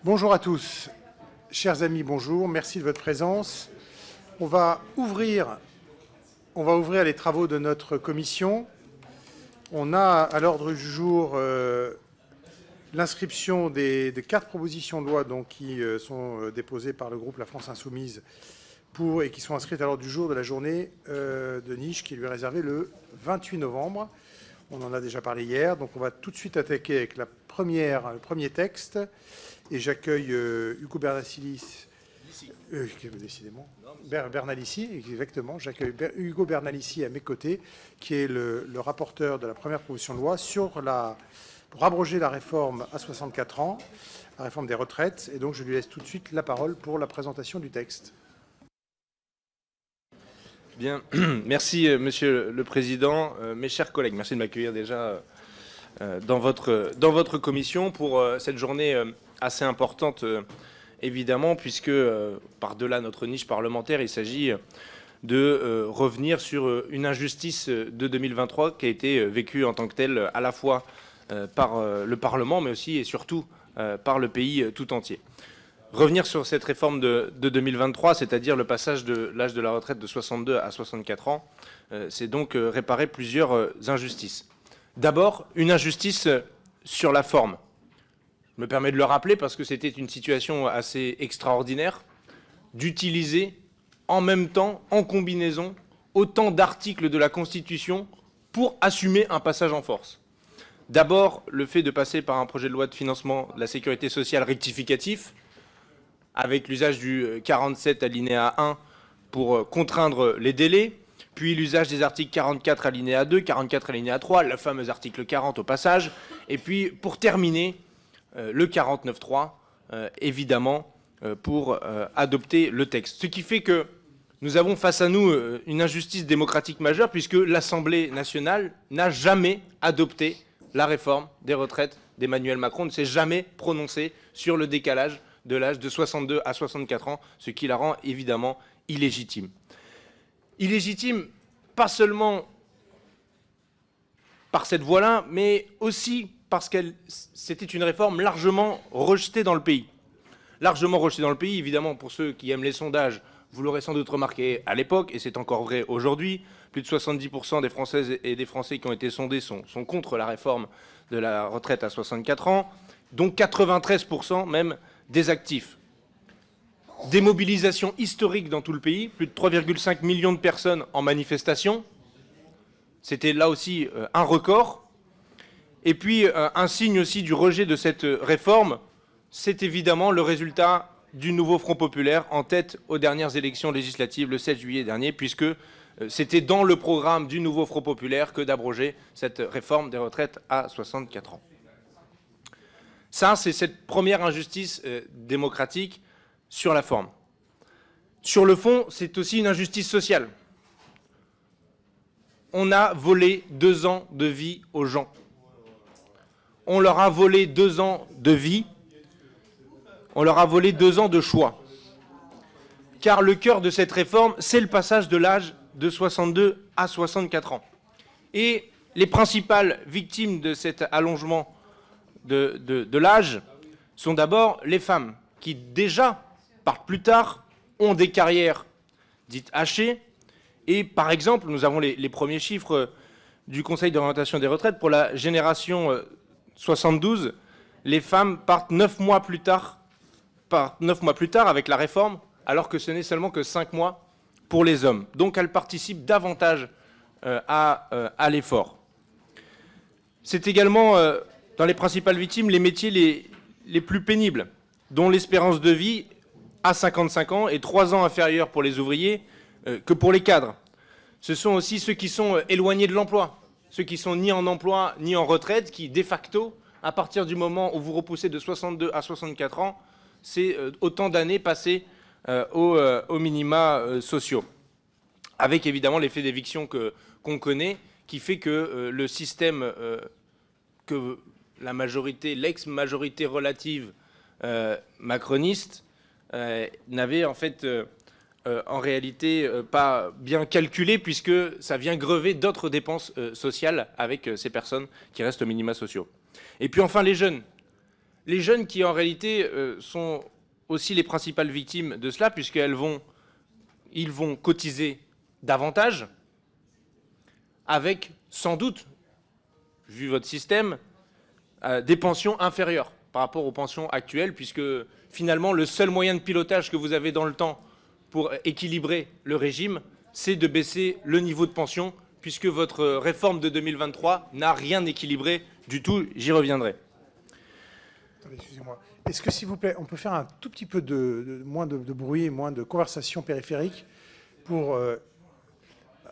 Bonjour à tous. Chers amis, bonjour. Merci de votre présence. On va ouvrir les travaux de notre commission. On a à l'ordre du jour l'inscription des 4 propositions de loi qui sont déposées par le groupe La France Insoumise et qui sont inscrites à l'ordre du jour de la journée de niche qui lui est réservée le 28 novembre. On en a déjà parlé hier, donc on va tout de suite attaquer avec le premier texte. Et j'accueille Hugo Bernalicis, décidément, Bernalicis, exactement. J'accueille Hugo Bernalicis à mes côtés, qui est le rapporteur de la première proposition de loi pour abroger la réforme à 64 ans, la réforme des retraites. Et donc, je lui laisse tout de suite la parole pour la présentation du texte. Bien, merci Monsieur le Président, mes chers collègues, merci de m'accueillir déjà dans votre commission pour cette journée assez importante, évidemment, puisque par-delà notre niche parlementaire, il s'agit de revenir sur une injustice de 2023 qui a été vécue en tant que telle à la fois par le Parlement, mais aussi et surtout par le pays tout entier. Revenir sur cette réforme de 2023, c'est-à-dire le passage de l'âge de la retraite de 62 à 64 ans, c'est donc réparer plusieurs injustices. D'abord, une injustice sur la forme. Je me permets de le rappeler parce que c'était une situation assez extraordinaire d'utiliser en même temps, en combinaison, autant d'articles de la Constitution pour assumer un passage en force. D'abord, le fait de passer par un projet de loi de financement de la sécurité sociale rectificatif, avec l'usage du 47 alinéa 1 pour contraindre les délais, puis l'usage des articles 44 alinéa 2, 44 alinéa 3, le fameux article 40 au passage, et puis pour terminer, le 49.3, évidemment, pour adopter le texte. Ce qui fait que nous avons face à nous une injustice démocratique majeure, puisque l'Assemblée nationale n'a jamais adopté la réforme des retraites d'Emmanuel Macron, ne s'est jamais prononcée sur le décalage de l'âge de 62 à 64 ans, ce qui la rend évidemment illégitime. Illégitime, pas seulement par cette voie-là, mais aussi parce que c'était une réforme largement rejetée dans le pays. Largement rejetée dans le pays, évidemment, pour ceux qui aiment les sondages, vous l'aurez sans doute remarqué à l'époque, et c'est encore vrai aujourd'hui, plus de 70% des Françaises et des Français qui ont été sondés sont contre la réforme de la retraite à 64 ans, dont 93% même des actifs. Des mobilisations historiques dans tout le pays, plus de 3,5 millions de personnes en manifestation. C'était là aussi un record. Et puis un signe aussi du rejet de cette réforme, c'est évidemment le résultat du nouveau Front populaire en tête aux dernières élections législatives le 7 juillet dernier, puisque c'était dans le programme du nouveau Front populaire que d'abroger cette réforme des retraites à 64 ans. Ça, c'est cette première injustice démocratique sur la forme. Sur le fond, c'est aussi une injustice sociale. On a volé 2 ans de vie aux gens. On leur a volé 2 ans de vie. On leur a volé 2 ans de choix. Car le cœur de cette réforme, c'est le passage de l'âge de 62 à 64 ans. Et les principales victimes de cet allongement de l'âge sont d'abord les femmes qui déjà partent plus tard, ont des carrières dites hachées. Et par exemple, nous avons les premiers chiffres du Conseil d'orientation des retraites. Pour la génération 72, les femmes partent 9 mois plus tard avec la réforme, alors que ce n'est seulement que 5 mois pour les hommes. Donc elles participent davantage à l'effort. C'est également dans les principales victimes les métiers les plus pénibles, dont l'espérance de vie à 55 ans est 3 ans inférieure pour les ouvriers que pour les cadres. Ce sont aussi ceux qui sont éloignés de l'emploi, ceux qui sont ni en emploi ni en retraite, qui de facto, à partir du moment où vous repoussez de 62 à 64 ans, c'est autant d'années passées aux minima sociaux. Avec évidemment l'effet d'éviction qu'on connaît, qui fait que le système que la majorité, l'ex-majorité relative macroniste, n'avait en fait en réalité pas bien calculé, puisque ça vient grever d'autres dépenses sociales avec ces personnes qui restent aux minima sociaux. Et puis enfin les jeunes. Les jeunes qui, en réalité, sont aussi les principales victimes de cela, puisqu'ils vont cotiser davantage, avec, sans doute, vu votre système, des pensions inférieures par rapport aux pensions actuelles, puisque, finalement, le seul moyen de pilotage que vous avez dans le temps pour équilibrer le régime, c'est de baisser le niveau de pension, puisque votre réforme de 2023 n'a rien équilibré du tout. J'y reviendrai. Attendez, excusez-moi. Est-ce que, s'il vous plaît, on peut faire un tout petit peu moins de bruit, moins de conversation périphérique pour...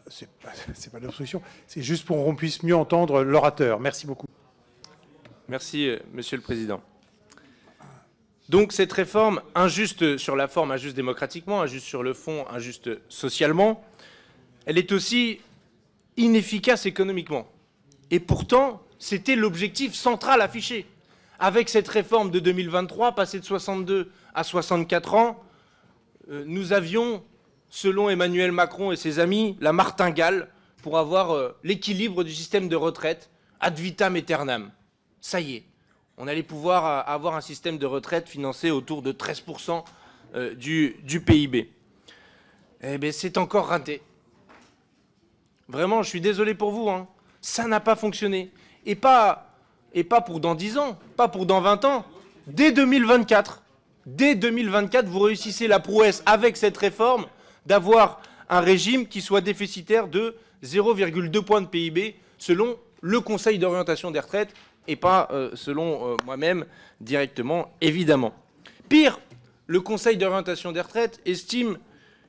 c'est pas de l'obstruction, c'est juste pour qu'on puisse mieux entendre l'orateur. Merci beaucoup. Merci, Monsieur le Président. Donc cette réforme, injuste sur la forme, injuste démocratiquement, injuste sur le fond, injuste socialement, elle est aussi inefficace économiquement. Et pourtant, c'était l'objectif central affiché. Avec cette réforme de 2023, passée de 62 à 64 ans, nous avions, selon Emmanuel Macron et ses amis, la martingale pour avoir l'équilibre du système de retraite ad vitam aeternam. Ça y est, on allait pouvoir avoir un système de retraite financé autour de 13% du PIB. Eh bien, c'est encore raté. Vraiment, je suis désolé pour vous, hein. Ça n'a pas fonctionné. Et pas pour dans 10 ans, pas pour dans 20 ans. Dès 2024, vous réussissez la prouesse avec cette réforme d'avoir un régime qui soit déficitaire de 0,2 points de PIB selon le Conseil d'orientation des retraites et pas selon moi-même directement, évidemment. Pire, le Conseil d'orientation des retraites estime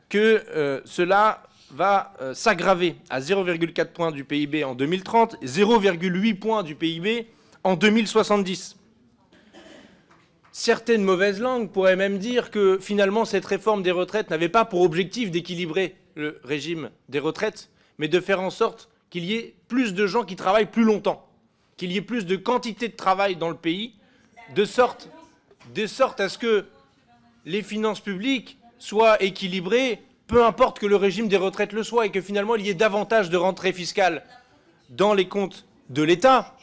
que cela va s'aggraver à 0,4 points du PIB en 2030, 0,8 points du PIB en 2070. Certaines mauvaises langues pourraient même dire que finalement cette réforme des retraites n'avait pas pour objectif d'équilibrer le régime des retraites, mais de faire en sorte qu'il y ait plus de gens qui travaillent plus longtemps, qu'il y ait plus de quantité de travail dans le pays, de sorte à ce que les finances publiques soient équilibrées, peu importe que le régime des retraites le soit, et que finalement il y ait davantage de rentrées fiscales dans les comptes de l'État.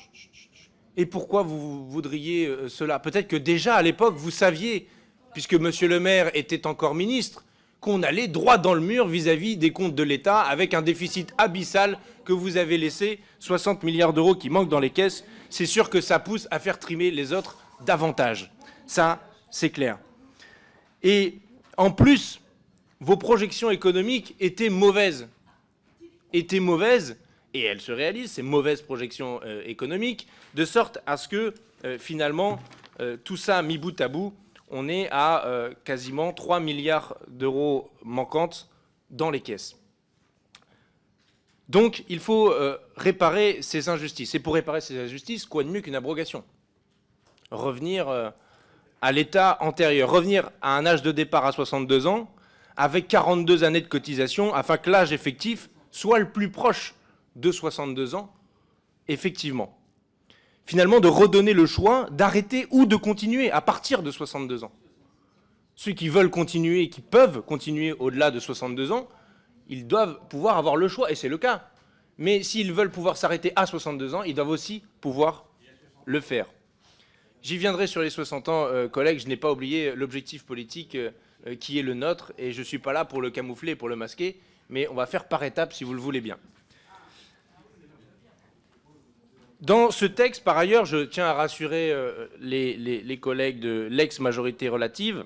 Et pourquoi vous voudriez cela? Peut-être que déjà à l'époque vous saviez, puisque M. Le Maire était encore ministre, qu'on allait droit dans le mur vis-à-vis des comptes de l'État, avec un déficit abyssal que vous avez laissé, 60 milliards d'euros qui manquent dans les caisses. C'est sûr que ça pousse à faire trimer les autres davantage. Ça, c'est clair. Et en plus, vos projections économiques étaient mauvaises. Et elles se réalisent, ces mauvaises projections économiques, de sorte à ce que, finalement, tout ça mis bout à bout, on est à quasiment 3 milliards d'euros manquantes dans les caisses. Donc, il faut réparer ces injustices. Et pour réparer ces injustices, quoi de mieux qu'une abrogation? Revenir à l'état antérieur, revenir à un âge de départ à 62 ans, avec 42 années de cotisation, afin que l'âge effectif soit le plus proche de 62 ans, effectivement. Finalement, de redonner le choix d'arrêter ou de continuer à partir de 62 ans. Ceux qui veulent continuer et qui peuvent continuer au-delà de 62 ans, ils doivent pouvoir avoir le choix, et c'est le cas. Mais s'ils veulent pouvoir s'arrêter à 62 ans, ils doivent aussi pouvoir le faire. J'y viendrai sur les 60 ans, collègues, je n'ai pas oublié l'objectif politique qui est le nôtre, et je ne suis pas là pour le camoufler, pour le masquer, mais on va faire par étapes si vous le voulez bien. Dans ce texte, par ailleurs, je tiens à rassurer les collègues de l'ex-majorité relative,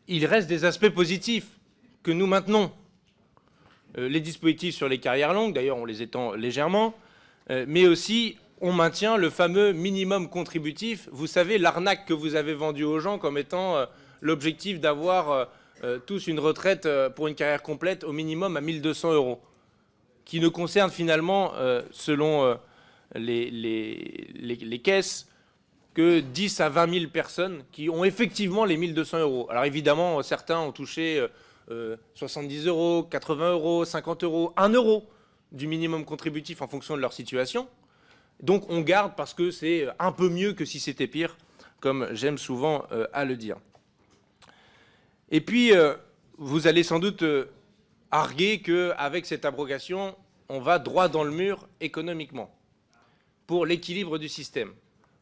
il reste des aspects positifs que nous maintenons. Les dispositifs sur les carrières longues, d'ailleurs on les étend légèrement, mais aussi on maintient le fameux minimum contributif. Vous savez, l'arnaque que vous avez vendue aux gens comme étant l'objectif d'avoir tous une retraite pour une carrière complète au minimum à 1 200 €, qui ne concerne finalement, selon les caisses, que 10 à 20 000 personnes qui ont effectivement les 1 200 €. Alors évidemment, certains ont touché 70 €, 80 €, 50 €, 1 € du minimum contributif en fonction de leur situation. Donc on garde parce que c'est un peu mieux que si c'était pire, comme j'aime souvent à le dire. Et puis, vous allez sans doute arguer qu'avec cette abrogation, on va droit dans le mur économiquement, pour l'équilibre du système.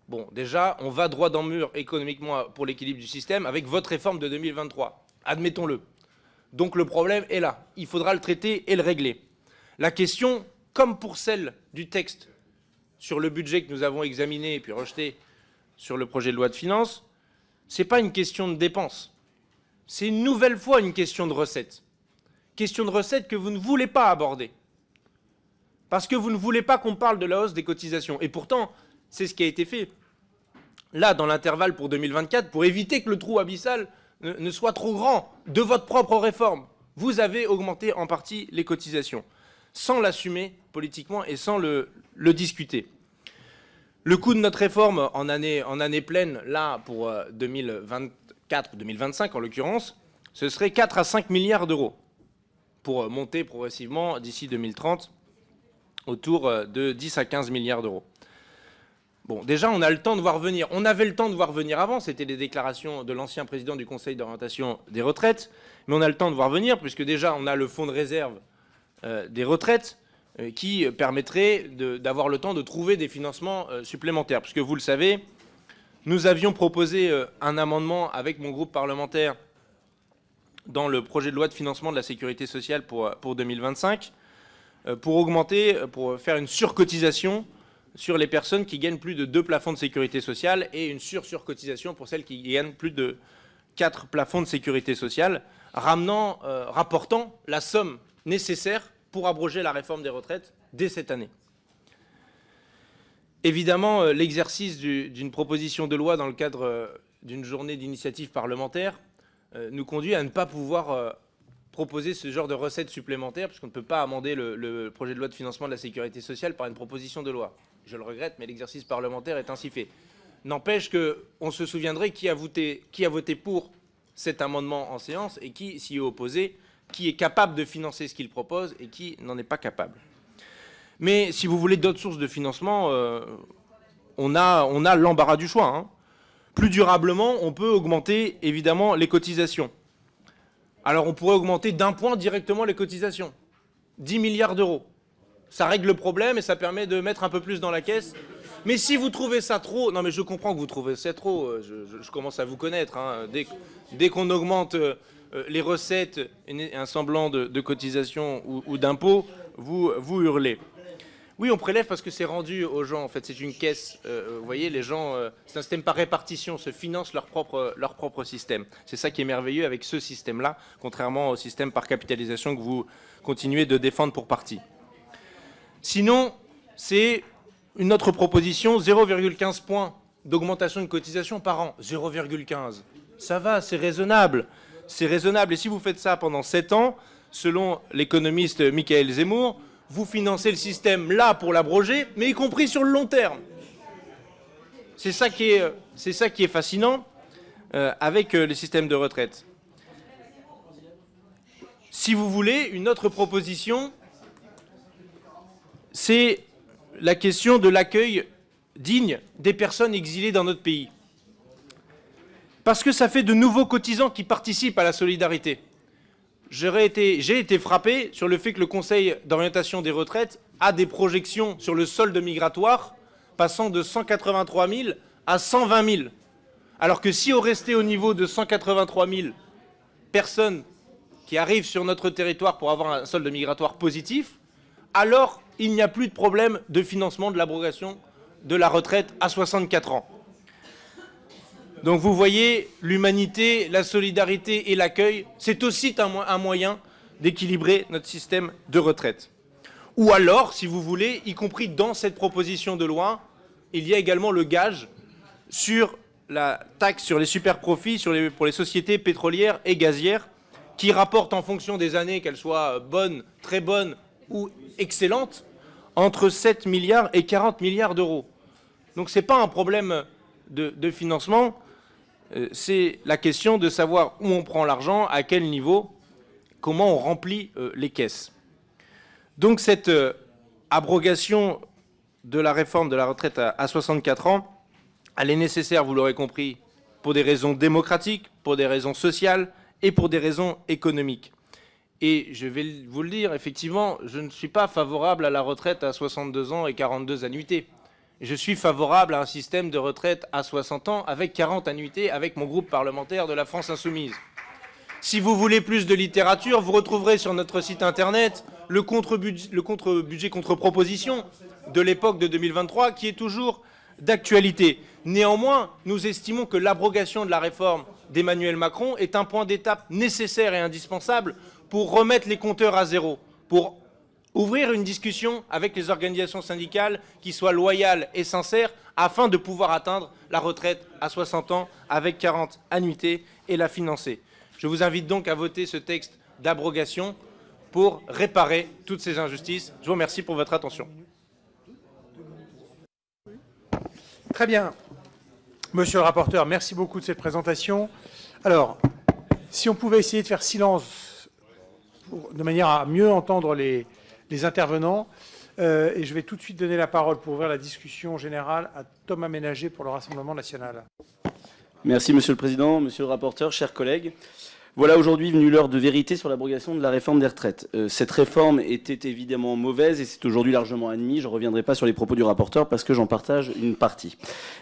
Bon, déjà, on va droit dans le mur économiquement pour l'équilibre du système avec votre réforme de 2023. Admettons-le. Donc le problème est là. Il faudra le traiter et le régler. La question, comme pour celle du texte sur le budget que nous avons examiné et puis rejeté sur le projet de loi de finances, ce n'est pas une question de dépenses. C'est une nouvelle fois une question de recettes. Question de recettes que vous ne voulez pas aborder. Parce que vous ne voulez pas qu'on parle de la hausse des cotisations. Et pourtant, c'est ce qui a été fait. Là, dans l'intervalle pour 2024, pour éviter que le trou abyssal ne soit trop grand de votre propre réforme, vous avez augmenté en partie les cotisations, sans l'assumer politiquement et sans le discuter. Le coût de notre réforme en année pleine, là, pour 2024 ou 2025 en l'occurrence, ce serait 4 à 5 milliards d'euros, pour monter progressivement d'ici 2030 autour de 10 à 15 milliards d'euros. Bon, déjà, on a le temps de voir venir. On avait le temps de voir venir avant, c'était les déclarations de l'ancien président du Conseil d'orientation des retraites, mais on a le temps de voir venir, puisque déjà, on a le fonds de réserve des retraites qui permettrait d'avoir le temps de trouver des financements supplémentaires. Puisque vous le savez, nous avions proposé un amendement avec mon groupe parlementaire dans le projet de loi de financement de la sécurité sociale pour 2025, pour augmenter, pour faire une surcotisation sur les personnes qui gagnent plus de 2 plafonds de sécurité sociale et une surcotisation pour celles qui gagnent plus de 4 plafonds de sécurité sociale, rapportant la somme nécessaire pour abroger la réforme des retraites dès cette année. Évidemment, l'exercice d'une proposition de loi dans le cadre d'une journée d'initiative parlementaire nous conduit à ne pas pouvoir proposer ce genre de recettes supplémentaires, puisqu'on ne peut pas amender le projet de loi de financement de la sécurité sociale par une proposition de loi. Je le regrette, mais l'exercice parlementaire est ainsi fait. N'empêche qu'on se souviendrait qui a voté pour cet amendement en séance et qui s'y est opposé, qui est capable de financer ce qu'il propose et qui n'en est pas capable. Mais si vous voulez d'autres sources de financement, on a l'embarras du choix, hein. Plus durablement, on peut augmenter évidemment les cotisations. Alors on pourrait augmenter d'1 point directement les cotisations. 10 milliards d'euros. Ça règle le problème et ça permet de mettre un peu plus dans la caisse. Mais si vous trouvez ça trop... Non mais je comprends que vous trouvez ça trop, je commence à vous connaître, hein. Dès qu'on augmente les recettes et un semblant de cotisation ou d'impôt, vous hurlez. Oui, on prélève parce que c'est rendu aux gens, en fait, c'est une caisse. Vous voyez, les gens, c'est un système par répartition, se financent leur propre système. C'est ça qui est merveilleux avec ce système-là, contrairement au système par capitalisation que vous continuez de défendre pour partie. Sinon, c'est une autre proposition, 0,15 points d'augmentation de cotisation par an. 0,15. Ça va, c'est raisonnable. C'est raisonnable. Et si vous faites ça pendant 7 ans, selon l'économiste Michael Zemmour, vous financez le système là pour l'abroger, mais y compris sur le long terme. C'est ça qui est fascinant avec le système de retraite. Si vous voulez, une autre proposition, c'est la question de l'accueil digne des personnes exilées dans notre pays. Parce que ça fait de nouveaux cotisants qui participent à la solidarité. J'ai été frappé sur le fait que le Conseil d'orientation des retraites a des projections sur le solde migratoire passant de 183 000 à 120 000. Alors que si on restait au niveau de 183 000 personnes qui arrivent sur notre territoire pour avoir un solde migratoire positif, alors il n'y a plus de problème de financement de l'abrogation de la retraite à 64 ans. Donc vous voyez, l'humanité, la solidarité et l'accueil, c'est aussi un moyen d'équilibrer notre système de retraite. Ou alors, si vous voulez, y compris dans cette proposition de loi, il y a également le gage sur la taxe sur les superprofits pour les sociétés pétrolières et gazières qui rapportent en fonction des années, qu'elles soient bonnes, très bonnes ou excellentes, entre 7 milliards et 40 milliards d'euros. Donc ce n'est pas un problème de financement, c'est la question de savoir où on prend l'argent, à quel niveau, comment on remplit les caisses. Donc cette abrogation de la réforme de la retraite à 64 ans, elle est nécessaire, vous l'aurez compris, pour des raisons démocratiques, pour des raisons sociales et pour des raisons économiques. Et je vais vous le dire, effectivement, je ne suis pas favorable à la retraite à 62 ans et 42 annuités. Je suis favorable à un système de retraite à 60 ans avec 40 annuités avec mon groupe parlementaire de la France Insoumise. Si vous voulez plus de littérature, vous retrouverez sur notre site internet le contre-budget contre-proposition de l'époque de 2023 qui est toujours d'actualité. Néanmoins, nous estimons que l'abrogation de la réforme d'Emmanuel Macron est un point d'étape nécessaire et indispensable pour remettre les compteurs à zéro, pour ouvrir une discussion avec les organisations syndicales qui soit loyale et sincère afin de pouvoir atteindre la retraite à 60 ans avec 40 annuités et la financer. Je vous invite donc à voter ce texte d'abrogation pour réparer toutes ces injustices. Je vous remercie pour votre attention. Très bien. Monsieur le rapporteur, merci beaucoup de cette présentation. Alors, si on pouvait essayer de faire silence de manière à mieux entendre les intervenants, et je vais tout de suite donner la parole pour ouvrir la discussion générale à Thomas Ménager pour le Rassemblement national. Merci Monsieur le Président, Monsieur le rapporteur, chers collègues. Voilà aujourd'hui venue l'heure de vérité sur l'abrogation de la réforme des retraites. Cette réforme était évidemment mauvaise et c'est aujourd'hui largement admis. Je ne reviendrai pas sur les propos du rapporteur parce que j'en partage une partie.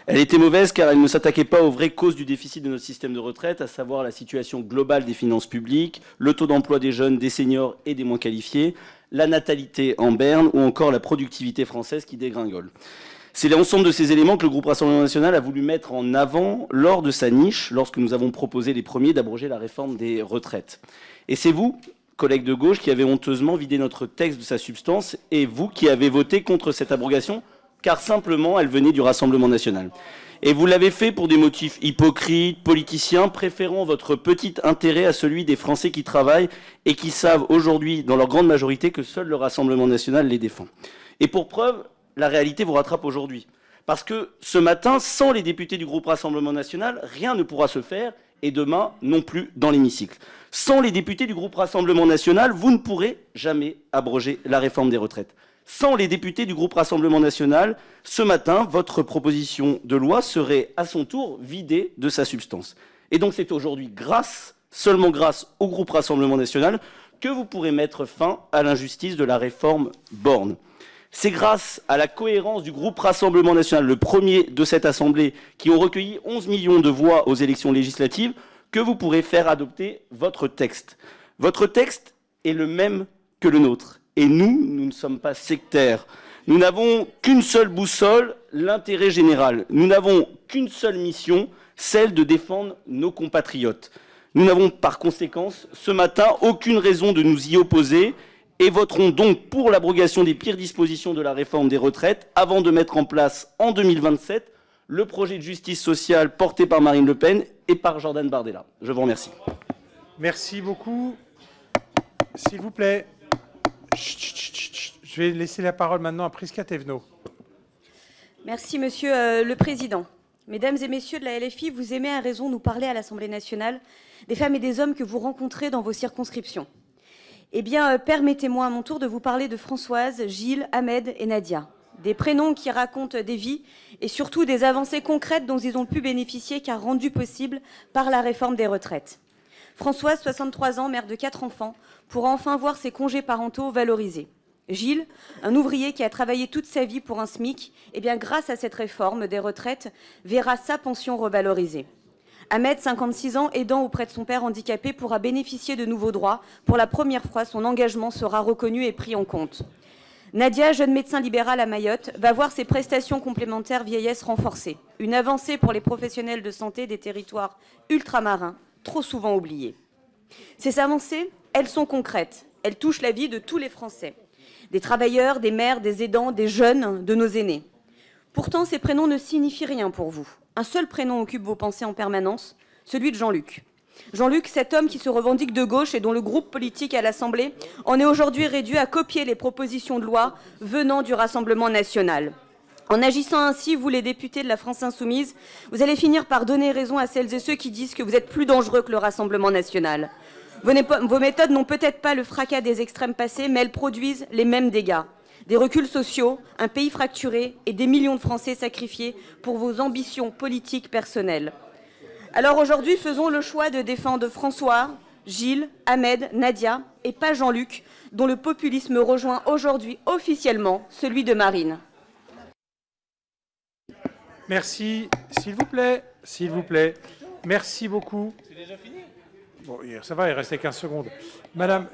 Elle était mauvaise car elle ne s'attaquait pas aux vraies causes du déficit de notre système de retraite, à savoir la situation globale des finances publiques, le taux d'emploi des jeunes, des seniors et des moins qualifiés, la natalité en berne ou encore la productivité française qui dégringole. C'est l'ensemble de ces éléments que le groupe Rassemblement national a voulu mettre en avant lors de sa niche, lorsque nous avons proposé les premiers d'abroger la réforme des retraites. Et c'est vous, collègues de gauche, qui avez honteusement vidé notre texte de sa substance, et vous qui avez voté contre cette abrogation, car simplement elle venait du Rassemblement national. Et vous l'avez fait pour des motifs hypocrites, politiciens, préférant votre petit intérêt à celui des Français qui travaillent et qui savent aujourd'hui, dans leur grande majorité, que seul le Rassemblement national les défend. Et pour preuve, la réalité vous rattrape aujourd'hui. Parce que ce matin, sans les députés du groupe Rassemblement national, rien ne pourra se faire, et demain non plus dans l'hémicycle. Sans les députés du groupe Rassemblement national, vous ne pourrez jamais abroger la réforme des retraites. Sans les députés du groupe Rassemblement national, ce matin, votre proposition de loi serait à son tour vidée de sa substance. Et donc c'est aujourd'hui seulement grâce au groupe Rassemblement national, que vous pourrez mettre fin à l'injustice de la réforme Borne. C'est grâce à la cohérence du groupe Rassemblement national, le premier de cette Assemblée, qui ont recueilli 11 millions de voix aux élections législatives, que vous pourrez faire adopter votre texte. Votre texte est le même que le nôtre. Et nous ne sommes pas sectaires. Nous n'avons qu'une seule boussole, l'intérêt général. Nous n'avons qu'une seule mission, celle de défendre nos compatriotes. Nous n'avons par conséquent, ce matin, aucune raison de nous y opposer, et voteront donc pour l'abrogation des pires dispositions de la réforme des retraites avant de mettre en place en 2027 le projet de justice sociale porté par Marine Le Pen et par Jordan Bardella. Je vous remercie. Merci beaucoup. S'il vous plaît, je vais laisser la parole maintenant à Prisca Thévenot. Merci Monsieur le Président. Mesdames et messieurs de la LFI, vous aimez à raison nous parler à l'Assemblée nationale des femmes et des hommes que vous rencontrez dans vos circonscriptions. Eh bien, permettez-moi à mon tour de vous parler de Françoise, Gilles, Ahmed et Nadia. Des prénoms qui racontent des vies et surtout des avancées concrètes dont ils ont pu bénéficier car rendues possibles par la réforme des retraites. Françoise, 63 ans, mère de 4 enfants, pourra enfin voir ses congés parentaux valorisés. Gilles, un ouvrier qui a travaillé toute sa vie pour un SMIC, eh bien, grâce à cette réforme des retraites, verra sa pension revalorisée. Ahmed, 56 ans, aidant auprès de son père handicapé, pourra bénéficier de nouveaux droits. Pour la première fois, son engagement sera reconnu et pris en compte. Nadia, jeune médecin libéral à Mayotte, va voir ses prestations complémentaires vieillesse renforcées. Une avancée pour les professionnels de santé des territoires ultramarins, trop souvent oubliés. Ces avancées, elles sont concrètes. Elles touchent la vie de tous les Français. Des travailleurs, des mères, des aidants, des jeunes, de nos aînés. Pourtant, ces prénoms ne signifient rien pour vous. Un seul prénom occupe vos pensées en permanence, celui de Jean-Luc. Jean-Luc, cet homme qui se revendique de gauche et dont le groupe politique à l'Assemblée en est aujourd'hui réduit à copier les propositions de loi venant du Rassemblement national. En agissant ainsi, vous les députés de la France Insoumise, vous allez finir par donner raison à celles et ceux qui disent que vous êtes plus dangereux que le Rassemblement national. Vos méthodes n'ont peut-être pas le fracas des extrêmes passés, mais elles produisent les mêmes dégâts. Des reculs sociaux, un pays fracturé et des millions de Français sacrifiés pour vos ambitions politiques personnelles. Alors aujourd'hui, faisons le choix de défendre François, Gilles, Ahmed, Nadia et pas Jean-Luc, dont le populisme rejoint aujourd'hui officiellement celui de Marine. Merci, s'il vous plaît, s'il vous plaît. Merci beaucoup. C'est déjà fini? Bon, ça va, il restait 15 secondes. Madame,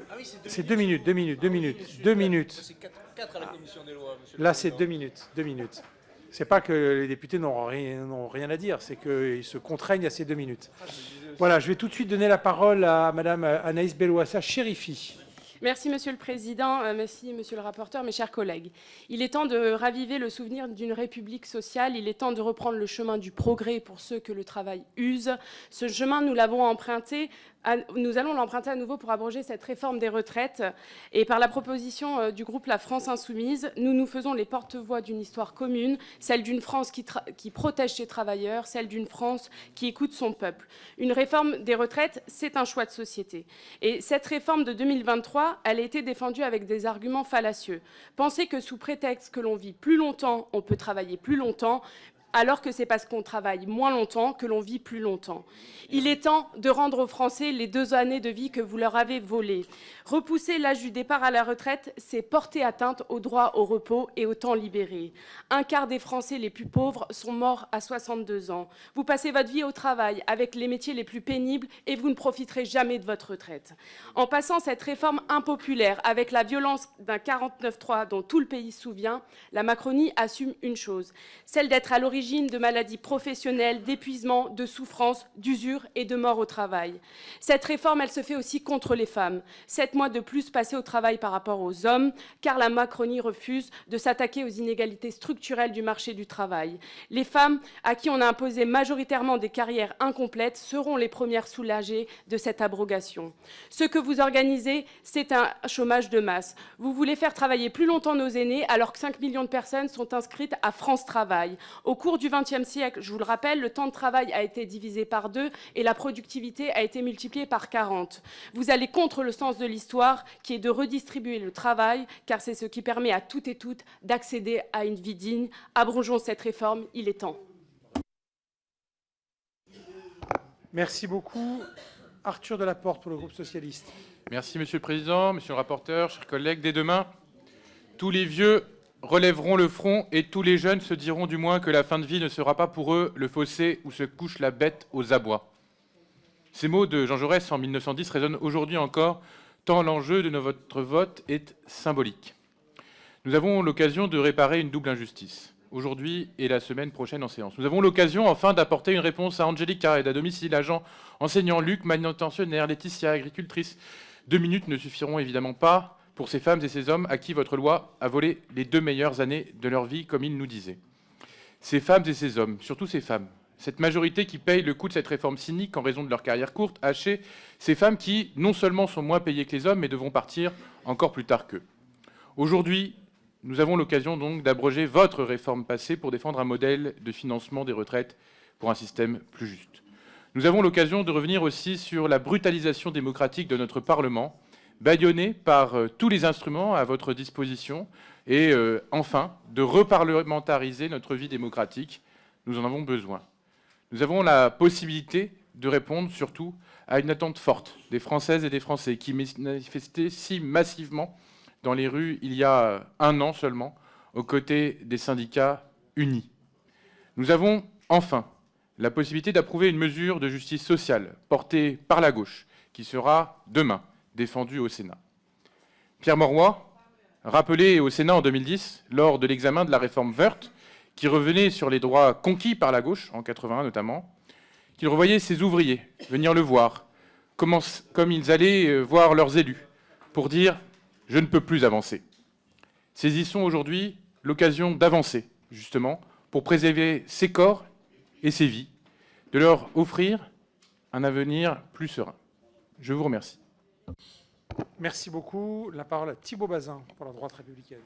c'est 2 minutes, 2 minutes, 2 minutes, 2 minutes. C'est 4 à la commission des lois, monsieur. Là, c'est 2 minutes, 2 minutes. C'est pas que les députés n'ont rien à dire, c'est qu'ils se contraignent à ces 2 minutes. Voilà, je vais tout de suite donner la parole à Madame Anaïs Bellouassa Chérifi. Merci Monsieur le Président, merci Monsieur le rapporteur, mes chers collègues. Il est temps de raviver le souvenir d'une République sociale, il est temps de reprendre le chemin du progrès pour ceux que le travail use. Ce chemin, nous allons l'emprunter à nouveau pour abroger cette réforme des retraites. Et par la proposition du groupe La France Insoumise, nous nous faisons les porte-voix d'une histoire commune, celle d'une France qui protège ses travailleurs, celle d'une France qui écoute son peuple. Une réforme des retraites, c'est un choix de société. Et cette réforme de 2023, elle a été défendue avec des arguments fallacieux. Pensez que sous prétexte que l'on vit plus longtemps, on peut travailler plus longtemps, alors que c'est parce qu'on travaille moins longtemps que l'on vit plus longtemps. Il est temps de rendre aux Français les 2 années de vie que vous leur avez volées. Repousser l'âge du départ à la retraite, c'est porter atteinte au droit au repos et au temps libéré. 1/4 des Français les plus pauvres sont morts à 62 ans. Vous passez votre vie au travail avec les métiers les plus pénibles et vous ne profiterez jamais de votre retraite. En passant cette réforme impopulaire avec la violence d'un 49.3 dont tout le pays se souvient, la Macronie assume une chose, celle d'être à l'origine de maladies professionnelles, d'épuisement, de souffrance, d'usure et de mort au travail. Cette réforme, elle se fait aussi contre les femmes. 7 mois de plus passés au travail par rapport aux hommes, car la Macronie refuse de s'attaquer aux inégalités structurelles du marché du travail. Les femmes à qui on a imposé majoritairement des carrières incomplètes seront les premières soulagées de cette abrogation. Ce que vous organisez, c'est un chômage de masse. Vous voulez faire travailler plus longtemps nos aînés alors que 5 millions de personnes sont inscrites à France Travail. Au cours du XXe siècle, je vous le rappelle, le temps de travail a été divisé par 2 et la productivité a été multipliée par 40. Vous allez contre le sens de l'histoire qui est de redistribuer le travail, car c'est ce qui permet à toutes et toutes d'accéder à une vie digne. Abrogeons cette réforme, il est temps. Merci beaucoup. Arthur Delaporte pour le groupe socialiste. Merci Monsieur le Président, Monsieur le rapporteur, chers collègues. Dès demain, tous les vieux relèveront le front et tous les jeunes se diront du moins que la fin de vie ne sera pas pour eux le fossé où se couche la bête aux abois. Ces mots de Jean Jaurès en 1910 résonnent aujourd'hui encore, tant l'enjeu de notre vote est symbolique. Nous avons l'occasion de réparer une double injustice, aujourd'hui et la semaine prochaine en séance. Nous avons l'occasion enfin d'apporter une réponse à Angélique Carrède, à domicile, agent enseignant, Luc, manutentionnaire, Laetitia, agricultrice. 2 minutes ne suffiront évidemment pas pour ces femmes et ces hommes à qui votre loi a volé les 2 meilleures années de leur vie, comme il nous disait. Ces femmes et ces hommes, surtout ces femmes, cette majorité qui paye le coût de cette réforme cynique en raison de leur carrière courte, hachée, ces femmes qui, non seulement sont moins payées que les hommes, mais devront partir encore plus tard qu'eux. Aujourd'hui, nous avons l'occasion donc d'abroger votre réforme passée pour défendre un modèle de financement des retraites pour un système plus juste. Nous avons l'occasion de revenir aussi sur la brutalisation démocratique de notre Parlement, bâillonné par tous les instruments à votre disposition et enfin de reparlementariser notre vie démocratique. Nous en avons besoin. Nous avons la possibilité de répondre surtout à une attente forte des Françaises et des Français qui manifestaient si massivement dans les rues il y a 1 an seulement aux côtés des syndicats unis. Nous avons enfin la possibilité d'approuver une mesure de justice sociale portée par la gauche qui sera demain défendu au Sénat. Pierre Mauroy, rappelé au Sénat en 2010, lors de l'examen de la réforme Woerth, qui revenait sur les droits conquis par la gauche, en 81 notamment, qu'il revoyait ses ouvriers venir le voir, comme ils allaient voir leurs élus, pour dire « je ne peux plus avancer ». Saisissons aujourd'hui l'occasion d'avancer, justement, pour préserver ces corps et ces vies, de leur offrir un avenir plus serein. Je vous remercie. Merci beaucoup. La parole à Thibault Bazin pour la droite républicaine.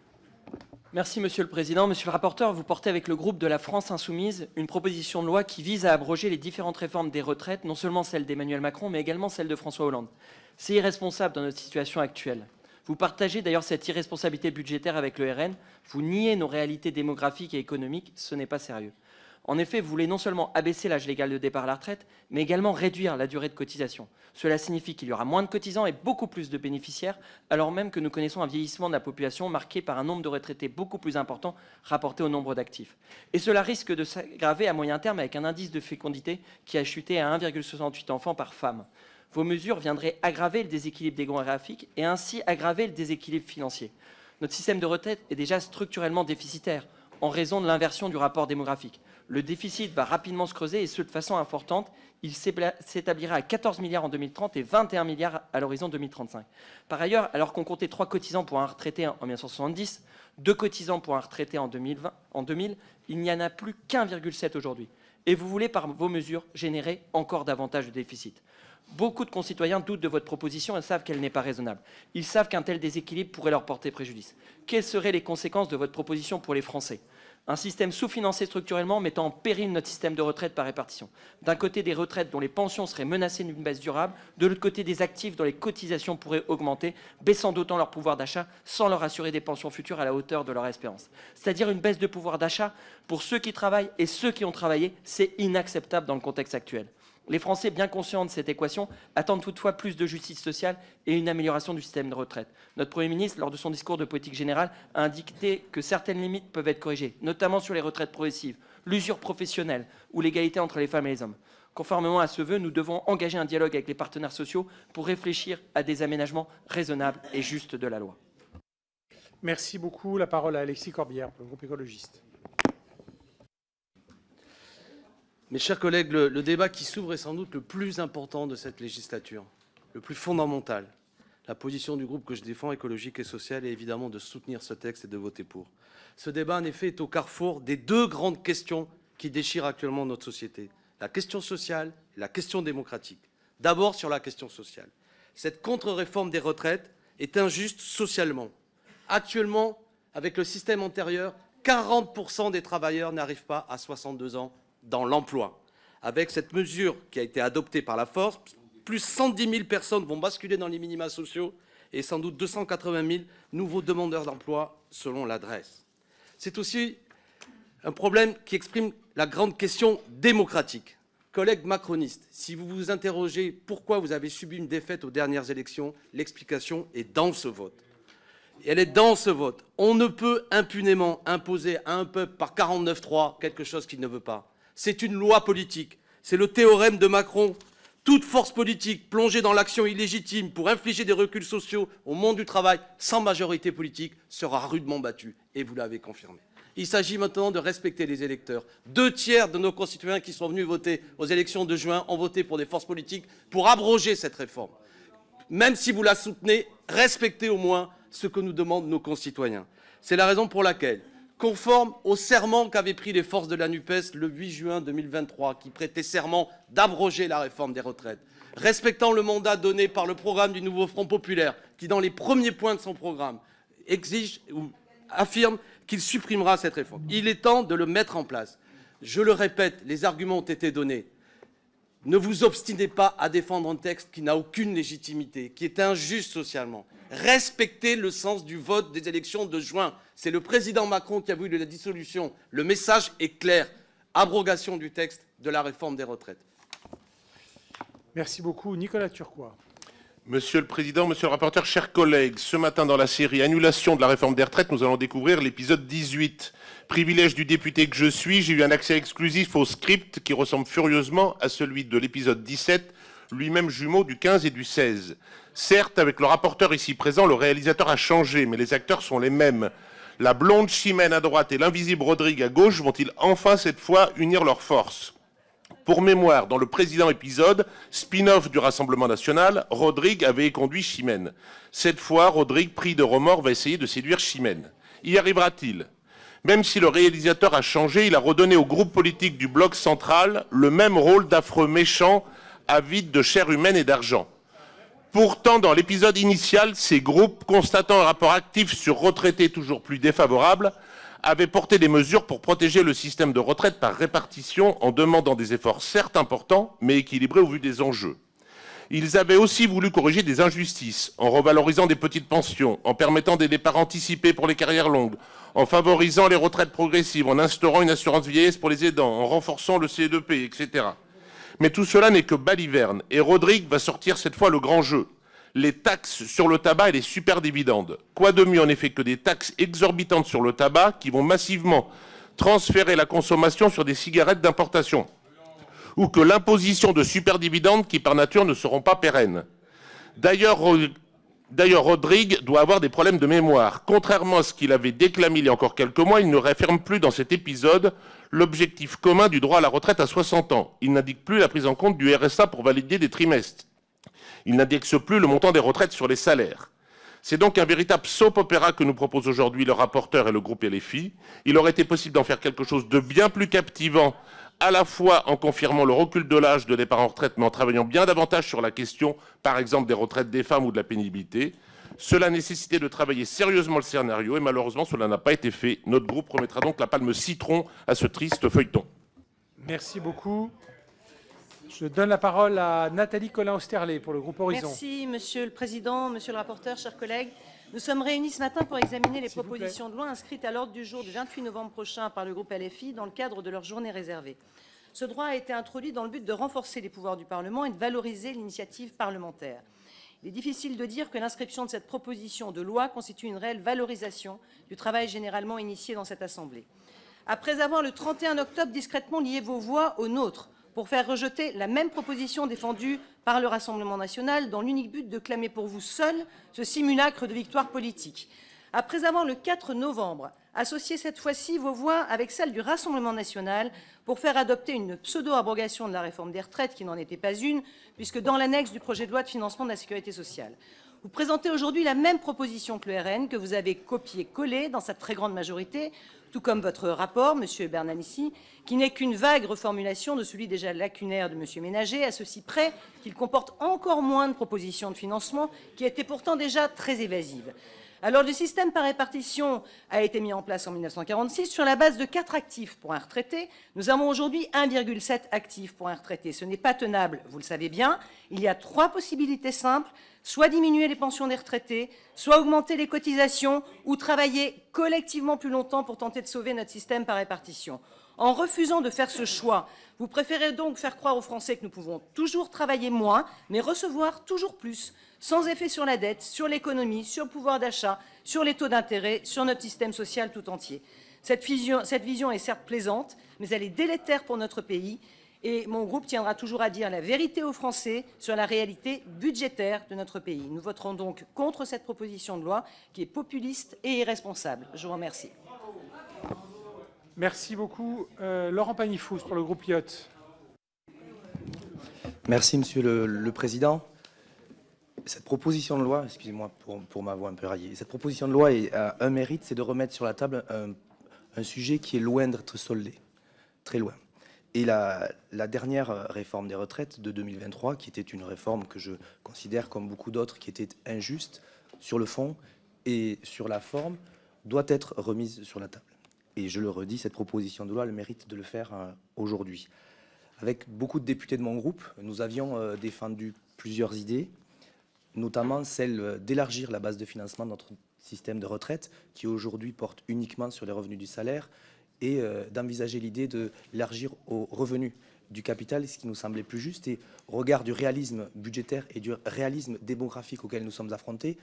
Merci Monsieur le Président. Monsieur le rapporteur, vous portez avec le groupe de la France Insoumise une proposition de loi qui vise à abroger les différentes réformes des retraites, non seulement celle d'Emmanuel Macron, mais également celle de François Hollande. C'est irresponsable dans notre situation actuelle. Vous partagez d'ailleurs cette irresponsabilité budgétaire avec le RN. Vous niez nos réalités démographiques et économiques. Ce n'est pas sérieux. En effet, vous voulez non seulement abaisser l'âge légal de départ à la retraite, mais également réduire la durée de cotisation. Cela signifie qu'il y aura moins de cotisants et beaucoup plus de bénéficiaires, alors même que nous connaissons un vieillissement de la population marqué par un nombre de retraités beaucoup plus important rapporté au nombre d'actifs. Et cela risque de s'aggraver à moyen terme avec un indice de fécondité qui a chuté à 1,68 enfants par femme. Vos mesures viendraient aggraver le déséquilibre démographique et ainsi aggraver le déséquilibre financier. Notre système de retraite est déjà structurellement déficitaire en raison de l'inversion du rapport démographique. Le déficit va rapidement se creuser et ce de façon importante. Il s'établira à 14 milliards en 2030 et 21 milliards à l'horizon 2035. Par ailleurs, alors qu'on comptait 3 cotisants pour un retraité en 1970, 2 cotisants pour un retraité en 2000, il n'y en a plus qu'1,7 aujourd'hui. Et vous voulez, par vos mesures, générer encore davantage de déficit. Beaucoup de concitoyens doutent de votre proposition et savent qu'elle n'est pas raisonnable. Ils savent qu'un tel déséquilibre pourrait leur porter préjudice. Quelles seraient les conséquences de votre proposition pour les Français ? Un système sous-financé structurellement mettant en péril notre système de retraite par répartition. D'un côté, des retraites dont les pensions seraient menacées d'une baisse durable, de l'autre côté, des actifs dont les cotisations pourraient augmenter, baissant d'autant leur pouvoir d'achat sans leur assurer des pensions futures à la hauteur de leur espérance. C'est-à-dire une baisse de pouvoir d'achat pour ceux qui travaillent et ceux qui ont travaillé, c'est inacceptable dans le contexte actuel. Les Français, bien conscients de cette équation, attendent toutefois plus de justice sociale et une amélioration du système de retraite. Notre Premier ministre, lors de son discours de politique générale, a indiqué que certaines limites peuvent être corrigées, notamment sur les retraites progressives, l'usure professionnelle ou l'égalité entre les femmes et les hommes. Conformément à ce vœu, nous devons engager un dialogue avec les partenaires sociaux pour réfléchir à des aménagements raisonnables et justes de la loi. Merci beaucoup. La parole à Alexis Corbière, pour le groupe écologiste. Mes chers collègues, le débat qui s'ouvre est sans doute le plus important de cette législature, le plus fondamental. La position du groupe que je défends, écologique et social, est évidemment de soutenir ce texte et de voter pour. Ce débat, en effet, est au carrefour des deux grandes questions qui déchirent actuellement notre société. La question sociale et la question démocratique. D'abord sur la question sociale. Cette contre-réforme des retraites est injuste socialement. Actuellement, avec le système antérieur, 40% des travailleurs n'arrivent pas à 62 ans dans l'emploi. Avec cette mesure qui a été adoptée par la force, plus 110 000 personnes vont basculer dans les minima sociaux et sans doute 280 000 nouveaux demandeurs d'emploi selon l'adresse. C'est aussi un problème qui exprime la grande question démocratique. Collègues macronistes, si vous vous interrogez pourquoi vous avez subi une défaite aux dernières élections, l'explication est dans ce vote. Elle est dans ce vote. On ne peut impunément imposer à un peuple par 49-3 quelque chose qu'il ne veut pas. C'est une loi politique. C'est le théorème de Macron. Toute force politique plongée dans l'action illégitime pour infliger des reculs sociaux au monde du travail sans majorité politique sera rudement battue. Et vous l'avez confirmé. Il s'agit maintenant de respecter les électeurs. 2 tiers de nos concitoyens qui sont venus voter aux élections de juin ont voté pour des forces politiques pour abroger cette réforme. Même si vous la soutenez, respectez au moins ce que nous demandent nos concitoyens. C'est la raison pour laquelle, conforme au serment qu'avaient pris les forces de la NUPES le 8 juin 2023, qui prêtaient serment d'abroger la réforme des retraites, respectant le mandat donné par le programme du nouveau Front populaire, qui, dans les premiers points de son programme, exige ou affirme qu'il supprimera cette réforme. Il est temps de le mettre en place. Je le répète, les arguments ont été donnés. Ne vous obstinez pas à défendre un texte qui n'a aucune légitimité, qui est injuste socialement. Respectez le sens du vote des élections de juin. C'est le président Macron qui a voulu la dissolution. Le message est clair. Abrogation du texte de la réforme des retraites. Merci beaucoup. Nicolas Turquois. Monsieur le Président, Monsieur le rapporteur, chers collègues, ce matin dans la série Annulation de la réforme des retraites, nous allons découvrir l'épisode 18. Privilège du député que je suis, j'ai eu un accès exclusif au script qui ressemble furieusement à celui de l'épisode 17, lui-même jumeau du 15 et du 16. Certes, avec le rapporteur ici présent, le réalisateur a changé, mais les acteurs sont les mêmes. La blonde Chimène à droite et l'invisible Rodrigue à gauche vont-ils enfin cette fois unir leurs forces ? Pour mémoire, dans le précédent épisode, spin-off du Rassemblement national, Rodrigue avait conduit Chimène. Cette fois, Rodrigue, pris de remords, va essayer de séduire Chimène. Y arrivera-t-il ? Même si le réalisateur a changé, il a redonné au groupe politique du bloc central le même rôle d'affreux méchants, avides de chair humaine et d'argent. Pourtant, dans l'épisode initial, ces groupes, constatant un rapport actif sur retraités toujours plus défavorables, avaient porté des mesures pour protéger le système de retraite par répartition en demandant des efforts certes importants, mais équilibrés au vu des enjeux. Ils avaient aussi voulu corriger des injustices, en revalorisant des petites pensions, en permettant des départs anticipés pour les carrières longues, en favorisant les retraites progressives, en instaurant une assurance vieillesse pour les aidants, en renforçant le CE2P, etc. Mais tout cela n'est que baliverne, et Rodrigue va sortir cette fois le grand jeu. Les taxes sur le tabac et les superdividendes. Quoi de mieux en effet que des taxes exorbitantes sur le tabac qui vont massivement transférer la consommation sur des cigarettes d'importation, ou que l'imposition de superdividendes qui par nature ne seront pas pérennes. D'ailleurs, Rodrigue doit avoir des problèmes de mémoire. Contrairement à ce qu'il avait déclamé il y a encore quelques mois, il ne réaffirme plus dans cet épisode l'objectif commun du droit à la retraite à 60 ans. Il n'indique plus la prise en compte du RSA pour valider des trimestres. Il n'indexe plus le montant des retraites sur les salaires. C'est donc un véritable soap-opéra que nous propose aujourd'hui le rapporteur et le groupe LFI. Il aurait été possible d'en faire quelque chose de bien plus captivant, à la fois en confirmant le recul de l'âge de départ en retraite, mais en travaillant bien davantage sur la question, par exemple, des retraites des femmes ou de la pénibilité. Cela nécessitait de travailler sérieusement le scénario, et malheureusement, cela n'a pas été fait. Notre groupe remettra donc la palme citron à ce triste feuilleton. Merci beaucoup. Je donne la parole à Nathalie Colin-Osterlé pour le groupe Horizon. Merci, Monsieur le Président, Monsieur le rapporteur, chers collègues. Nous sommes réunis ce matin pour examiner les propositions de loi inscrites à l'ordre du jour du 28 novembre prochain par le groupe LFI dans le cadre de leur journée réservée. Ce droit a été introduit dans le but de renforcer les pouvoirs du Parlement et de valoriser l'initiative parlementaire. Il est difficile de dire que l'inscription de cette proposition de loi constitue une réelle valorisation du travail généralement initié dans cette Assemblée. Après avoir le 31 octobre discrètement lié vos voix aux nôtres pour faire rejeter la même proposition défendue par le Rassemblement national dans l'unique but de clamer pour vous seul ce simulacre de victoire politique. Après avoir le 4 novembre associé cette fois-ci vos voix avec celles du Rassemblement national pour faire adopter une pseudo-abrogation de la réforme des retraites qui n'en était pas une, puisque dans l'annexe du projet de loi de financement de la sécurité sociale. Vous présentez aujourd'hui la même proposition que le RN, que vous avez copié-collé dans sa très grande majorité, tout comme votre rapport, M. Bernalicis, qui n'est qu'une vague reformulation de celui déjà lacunaire de M. Ménager, à ceci près qu'il comporte encore moins de propositions de financement, qui étaient pourtant déjà très évasives. Alors, le système par répartition a été mis en place en 1946 sur la base de 4 actifs pour un retraité. Nous avons aujourd'hui 1,7 actifs pour un retraité. Ce n'est pas tenable, vous le savez bien. Il y a 3 possibilités simples, soit diminuer les pensions des retraités, soit augmenter les cotisations ou travailler collectivement plus longtemps pour tenter de sauver notre système par répartition. En refusant de faire ce choix, vous préférez donc faire croire aux Français que nous pouvons toujours travailler moins, mais recevoir toujours plus, sans effet sur la dette, sur l'économie, sur le pouvoir d'achat, sur les taux d'intérêt, sur notre système social tout entier. Cette vision est certes plaisante, mais elle est délétère pour notre pays. Et mon groupe tiendra toujours à dire la vérité aux Français sur la réalité budgétaire de notre pays. Nous voterons donc contre cette proposition de loi qui est populiste et irresponsable. Je vous remercie. Merci beaucoup. Laurent Pagnifous pour le groupe IOT. Merci, Monsieur le Président. Cette proposition de loi, excusez-moi pour ma voix un peu raillée, cette proposition de loi a un mérite, c'est de remettre sur la table un sujet qui est loin d'être soldé, très loin. Et la dernière réforme des retraites de 2023, qui était une réforme que je considère comme beaucoup d'autres qui était injuste sur le fond et sur la forme, doit être remise sur la table. Et je le redis, cette proposition de loi a le mérite de le faire aujourd'hui. Avec beaucoup de députés de mon groupe, nous avions défendu plusieurs idées, notamment celle d'élargir la base de financement de notre système de retraite, qui aujourd'hui porte uniquement sur les revenus du salaire, et d'envisager l'idée de l'élargir aux revenus du capital, ce qui nous semblait plus juste. Et au regard du réalisme budgétaire et du réalisme démographique auquel nous sommes affrontés,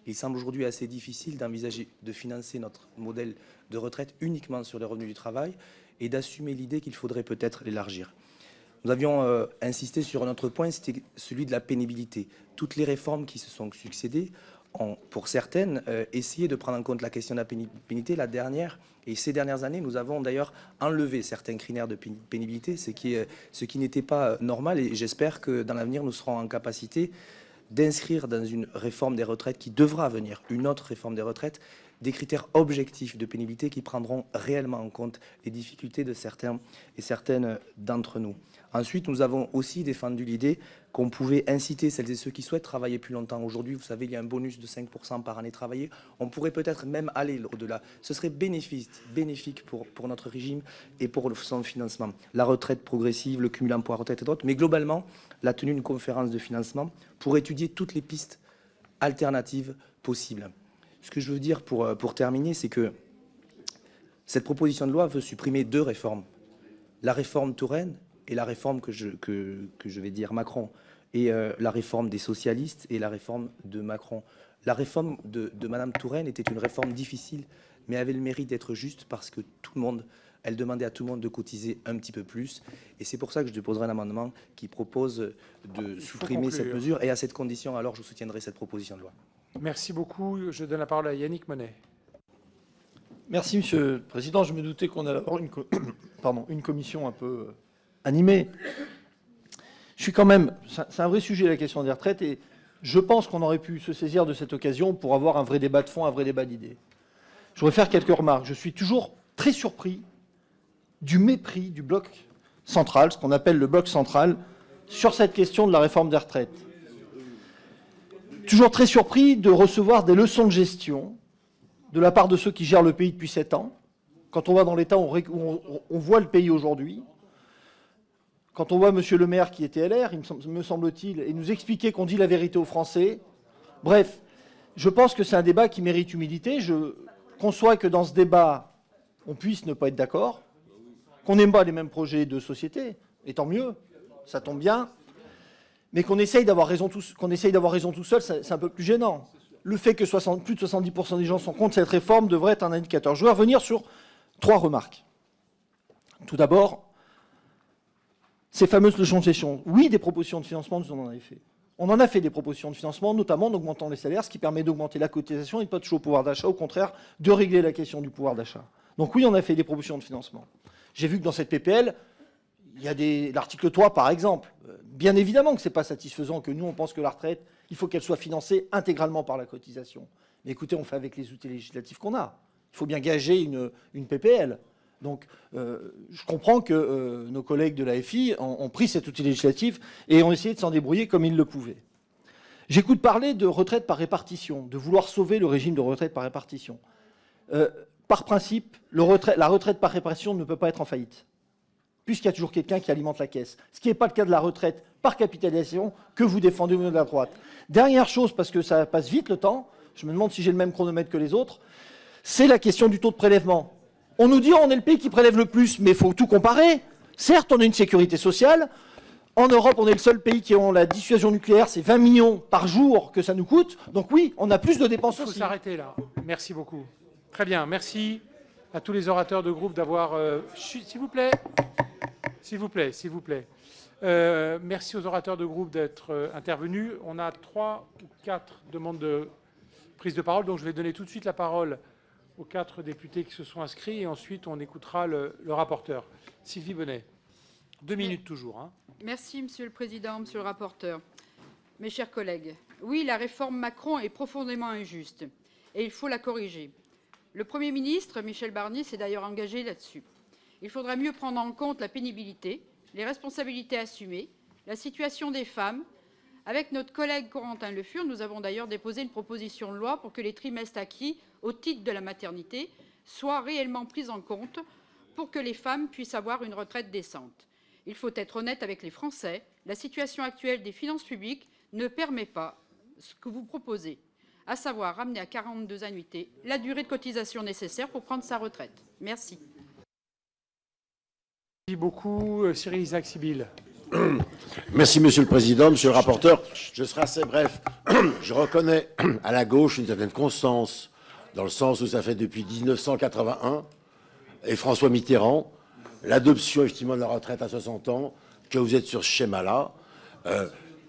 il semble aujourd'hui assez difficile d'envisager de financer notre modèle de retraite uniquement sur les revenus du travail et d'assumer l'idée qu'il faudrait peut-être l'élargir. Nous avions insisté sur un autre point, c'était celui de la pénibilité. Toutes les réformes qui se sont succédées ont, pour certaines, essayé de prendre en compte la question de la pénibilité. La dernière, et ces dernières années, nous avons d'ailleurs enlevé certains critères de pénibilité, ce qui n'était pas normal. Et j'espère que dans l'avenir, nous serons en capacité d'inscrire dans une réforme des retraites qui devra venir, une autre réforme des retraites, des critères objectifs de pénibilité qui prendront réellement en compte les difficultés de certains et certaines d'entre nous. Ensuite, nous avons aussi défendu l'idée qu'on pouvait inciter celles et ceux qui souhaitent travailler plus longtemps. Aujourd'hui, vous savez, il y a un bonus de 5% par année travaillée. On pourrait peut-être même aller au-delà. Ce serait bénéfique pour notre régime et pour son financement. La retraite progressive, le cumul emploi-retraite et d'autres. Mais globalement, la tenue d'une conférence de financement pour étudier toutes les pistes alternatives possibles. Ce que je veux dire pour terminer, c'est que cette proposition de loi veut supprimer 2 réformes. La réforme Touraine et la réforme que je vais dire Macron, et la réforme des socialistes et la réforme de Macron. La réforme de Madame Touraine était une réforme difficile, mais avait le mérite d'être juste parce que elle demandait à tout le monde de cotiser un petit peu plus. Et c'est pour ça que je déposerai un amendement qui propose de supprimer cette mesure. Et à cette condition, alors, je soutiendrai cette proposition de loi. Merci beaucoup. Je donne la parole à Yannick Monet. Merci, Monsieur le Président. Je me doutais qu'on allait avoir une commission un peu animée. Je suis quand même... C'est un vrai sujet, la question des retraites, et je pense qu'on aurait pu se saisir de cette occasion pour avoir un vrai débat de fond, un vrai débat d'idées. Je voudrais faire quelques remarques. Je suis toujours très surpris du mépris du bloc central, ce qu'on appelle le bloc central, sur cette question de la réforme des retraites. Toujours très surpris de recevoir des leçons de gestion de la part de ceux qui gèrent le pays depuis 7 ans. Quand on va dans l'État, on voit le pays aujourd'hui. Quand on voit M. Le Maire, qui était LR, me semble-t-il, et nous expliquer qu'on dit la vérité aux Français. Bref, je pense que c'est un débat qui mérite humilité. Je conçois que dans ce débat, on puisse ne pas être d'accord, qu'on n'aime pas les mêmes projets de société, et tant mieux, ça tombe bien, mais qu'on essaye d'avoir raison tout seul, c'est un peu plus gênant. Le fait que plus de 70% des gens sont contre cette réforme devrait être un indicateur. Je vais revenir sur 3 remarques. Tout d'abord, ces fameuses leçons de gestion. Oui, des propositions de financement, nous en avons fait. On en a fait des propositions de financement, notamment en augmentant les salaires, ce qui permet d'augmenter la cotisation et de pas toucher au pouvoir d'achat, au contraire, de régler la question du pouvoir d'achat. Donc oui, on a fait des propositions de financement. J'ai vu que dans cette PPL, il y a l'article 3, par exemple. Bien évidemment que ce n'est pas satisfaisant, que nous, on pense que la retraite, il faut qu'elle soit financée intégralement par la cotisation. Mais écoutez, on fait avec les outils législatifs qu'on a. Il faut bien gager une PPL. Donc, je comprends que nos collègues de l'AFI ont pris cet outil législatif et ont essayé de s'en débrouiller comme ils le pouvaient. J'écoute parler de retraite par répartition, de vouloir sauver le régime de retraite par répartition. Par principe, la retraite par répartition ne peut pas être en faillite, puisqu'il y a toujours quelqu'un qui alimente la caisse. Ce qui n'est pas le cas de la retraite par capitalisation que vous défendez au niveau de la droite. Dernière chose, parce que ça passe vite le temps, je me demande si j'ai le même chronomètre que les autres, c'est la question du taux de prélèvement. On nous dit on est le pays qui prélève le plus, mais il faut tout comparer. Certes, on a une sécurité sociale. En Europe, on est le seul pays qui a la dissuasion nucléaire. C'est 20 millions par jour que ça nous coûte. Donc oui, on a plus de dépenses aussi. Il faut s'arrêter là. Merci beaucoup. Très bien. Merci à tous les orateurs de groupe d'avoir... S'il vous plaît. S'il vous plaît, s'il vous plaît. Merci aux orateurs de groupe d'être intervenus. On a 3 ou 4 demandes de prise de parole. Donc je vais donner tout de suite la parole aux 4 députés qui se sont inscrits et ensuite on écoutera le rapporteur. Sylvie Bonnet, 2 minutes toujours. Hein. Merci Monsieur le Président, Monsieur le rapporteur. Mes chers collègues, oui, la réforme Macron est profondément injuste et il faut la corriger. Le Premier ministre, Michel Barnier, s'est d'ailleurs engagé là-dessus. Il faudra mieux prendre en compte la pénibilité, les responsabilités assumées, la situation des femmes. Avec notre collègue Corentin Le Fur, nous avons d'ailleurs déposé une proposition de loi pour que les trimestres acquis au titre de la maternité soient réellement pris en compte pour que les femmes puissent avoir une retraite décente. Il faut être honnête avec les Français, la situation actuelle des finances publiques ne permet pas ce que vous proposez, à savoir ramener à 42 annuités la durée de cotisation nécessaire pour prendre sa retraite. Merci. Merci beaucoup. Cyril Isaac-Sibylle. Merci, Monsieur le Président, Monsieur le rapporteur. Je serai assez bref. Je reconnais à la gauche une certaine constance, dans le sens où ça fait depuis 1981, et François Mitterrand, l'adoption effectivement de la retraite à 60 ans, que vous êtes sur ce schéma-là.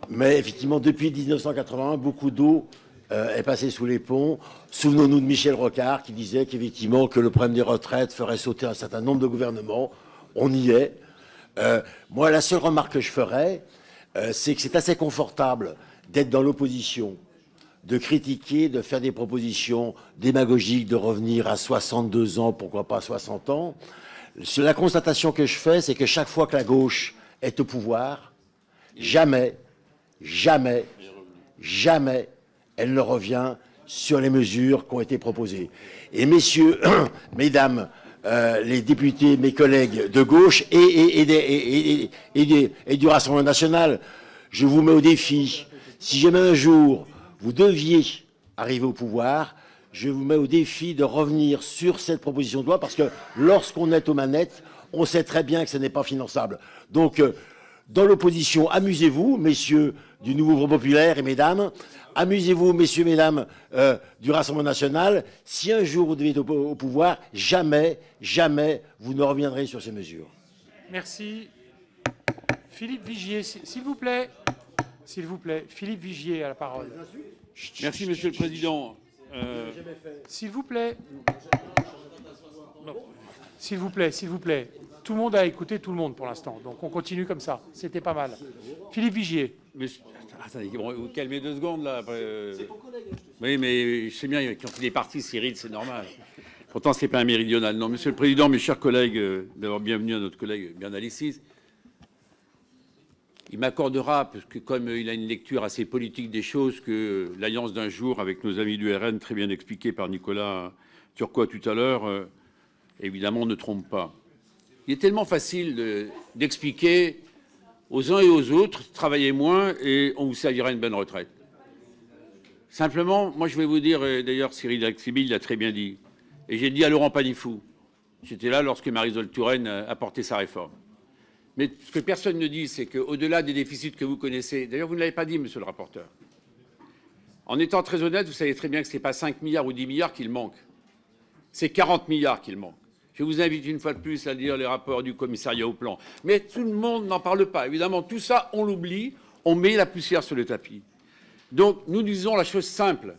Mais effectivement, depuis 1981, beaucoup d'eau est passée sous les ponts. Souvenons-nous de Michel Rocard qui disait qu'effectivement que le problème des retraites ferait sauter un certain nombre de gouvernements. On y est. Moi, la seule remarque que je ferais, c'est que c'est assez confortable d'être dans l'opposition, de critiquer, de faire des propositions démagogiques, de revenir à 62 ans, pourquoi pas 60 ans. La constatation que je fais, c'est que chaque fois que la gauche est au pouvoir, jamais jamais, jamais, elle ne revient sur les mesures qui ont été proposées. Et messieurs, mesdames, les députés, mes collègues de gauche et du Rassemblement national, je vous mets au défi. Si jamais un jour vous deviez arriver au pouvoir, je vous mets au défi de revenir sur cette proposition de loi, parce que lorsqu'on est aux manettes, on sait très bien que ce n'est pas finançable. Donc, dans l'opposition, amusez-vous, messieurs du Nouveau Front Populaire et mesdames, amusez-vous, messieurs, mesdames, du Rassemblement national. Si un jour vous devez être au pouvoir, jamais, jamais, vous ne reviendrez sur ces mesures. Merci. Philippe Vigier, s'il vous plaît. S'il vous plaît. Philippe Vigier a la parole. Merci, Monsieur le Président. S'il vous plaît. S'il vous plaît, s'il vous plaît. Tout le monde a écouté tout le monde pour l'instant. Donc on continue comme ça. C'était pas mal. Philippe Vigier. Attendez, bon, vous calmez 2 secondes là. Oui, mais je sais bien, quand il est parti, Cyril, c'est normal. Pourtant, ce n'est pas un méridional. Non, Monsieur le Président, mes chers collègues, d'abord bienvenue à notre collègue Bernard Licis. Il m'accordera, parce que comme il a une lecture assez politique des choses, que l'alliance d'un jour avec nos amis du RN, très bien expliquée par Nicolas Turquois tout à l'heure, évidemment ne trompe pas. Il est tellement facile d'expliquer aux uns et aux autres, travaillez moins et on vous servira une bonne retraite. Simplement, moi je vais vous dire, d'ailleurs Cyril Axibil l'a très bien dit, et j'ai dit à Laurent Panifou, j'étais là lorsque Marisol Touraine a porté sa réforme. Mais ce que personne ne dit, c'est qu'au-delà des déficits que vous connaissez, d'ailleurs vous ne l'avez pas dit, monsieur le rapporteur, en étant très honnête, vous savez très bien que ce n'est pas 5 milliards ou 10 milliards qu'il manque, c'est 40 milliards qu'il manque. Je vous invite une fois de plus à lire les rapports du commissariat au plan. Mais tout le monde n'en parle pas. Évidemment, tout ça, on l'oublie, on met la poussière sur le tapis. Donc, nous disons la chose simple.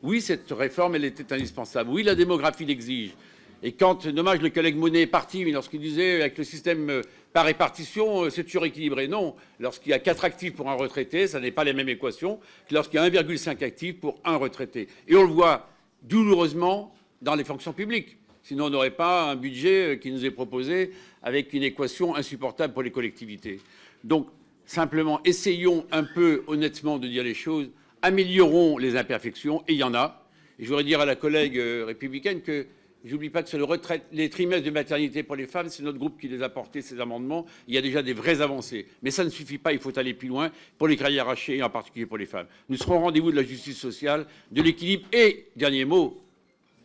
Oui, cette réforme, elle était indispensable. Oui, la démographie l'exige. Et quand, dommage, le collègue Monet est parti, mais lorsqu'il disait avec le système par répartition, c'est toujours équilibré. Non, lorsqu'il y a 4 actifs pour un retraité, ça n'est pas les mêmes équations que lorsqu'il y a 1,5 actifs pour un retraité. Et on le voit douloureusement dans les fonctions publiques. Sinon, on n'aurait pas un budget qui nous est proposé avec une équation insupportable pour les collectivités. Donc, simplement, essayons un peu honnêtement de dire les choses, améliorons les imperfections, et il y en a. Et je voudrais dire à la collègue républicaine que je n'oublie pas que sur les trimestres de maternité pour les femmes, c'est notre groupe qui les a portés, ces amendements. Il y a déjà des vraies avancées. Mais ça ne suffit pas, il faut aller plus loin pour les carrières arrachées, et en particulier pour les femmes. Nous serons au rendez-vous de la justice sociale, de l'équilibre, et, dernier mot,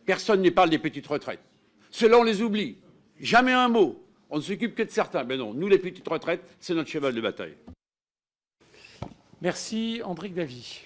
personne ne parle des petites retraites. Ceux-là, on les oublie. Jamais un mot. On ne s'occupe que de certains. Mais non, nous, les petites retraites, c'est notre cheval de bataille. Merci. Andric Davy.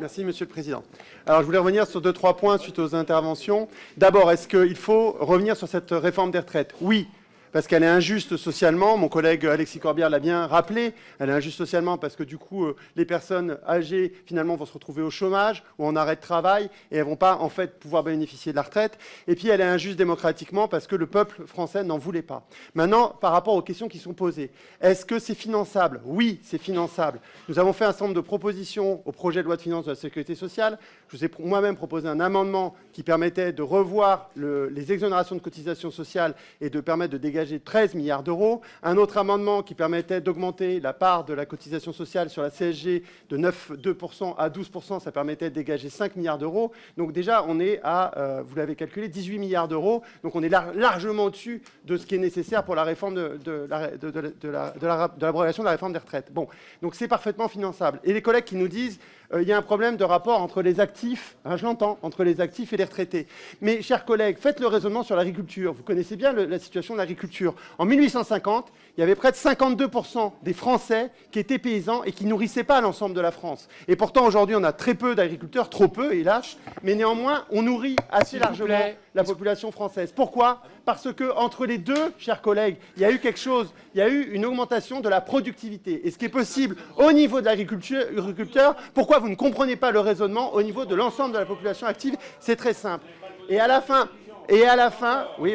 Merci, Monsieur le Président. Alors, je voulais revenir sur 2-3 points suite aux interventions. D'abord, est-ce qu'il faut revenir sur cette réforme des retraites? Oui, parce qu'elle est injuste socialement. Mon collègue Alexis Corbière l'a bien rappelé. Elle est injuste socialement parce que, du coup, les personnes âgées, finalement, vont se retrouver au chômage ou en arrêt de travail et elles ne vont pas, en fait, pouvoir bénéficier de la retraite. Et puis, elle est injuste démocratiquement parce que le peuple français n'en voulait pas. Maintenant, par rapport aux questions qui sont posées, est-ce que c'est finançable? Oui, c'est finançable. Nous avons fait un certain nombre de propositions au projet de loi de finances de la Sécurité sociale. Je vous ai moi-même proposé un amendement qui permettait de revoir les exonérations de cotisations sociales et de permettre de dégager 13 milliards d'euros. Un autre amendement qui permettait d'augmenter la part de la cotisation sociale sur la CSG de 9,2% à 12%. Ça permettait de dégager 5 milliards d'euros. Donc déjà, on est à, vous l'avez calculé, 18 milliards d'euros. Donc on est largement au-dessus de ce qui est nécessaire pour la réforme de l'abrogation de la réforme des retraites. Bon, donc c'est parfaitement finançable. Et les collègues qui nous disent il y a un problème de rapport entre les actifs, je l'entends, entre les actifs et les retraités. Mais, chers collègues, faites le raisonnement sur l'agriculture. Vous connaissez bien la situation de l'agriculture. En 1850, il y avait près de 52% des Français qui étaient paysans et qui ne nourrissaient pas l'ensemble de la France. Et pourtant, aujourd'hui, on a très peu d'agriculteurs, trop peu, hélas, mais néanmoins, on nourrit assez largement la population française. Pourquoi? Parce que entre les deux, chers collègues, il y a eu quelque chose, il y a eu une augmentation de la productivité. Et ce qui est possible au niveau de l'agriculteur, pourquoi vous ne comprenez pas le raisonnement au niveau de l'ensemble de la population active? C'est très simple. Et à la fin, oui,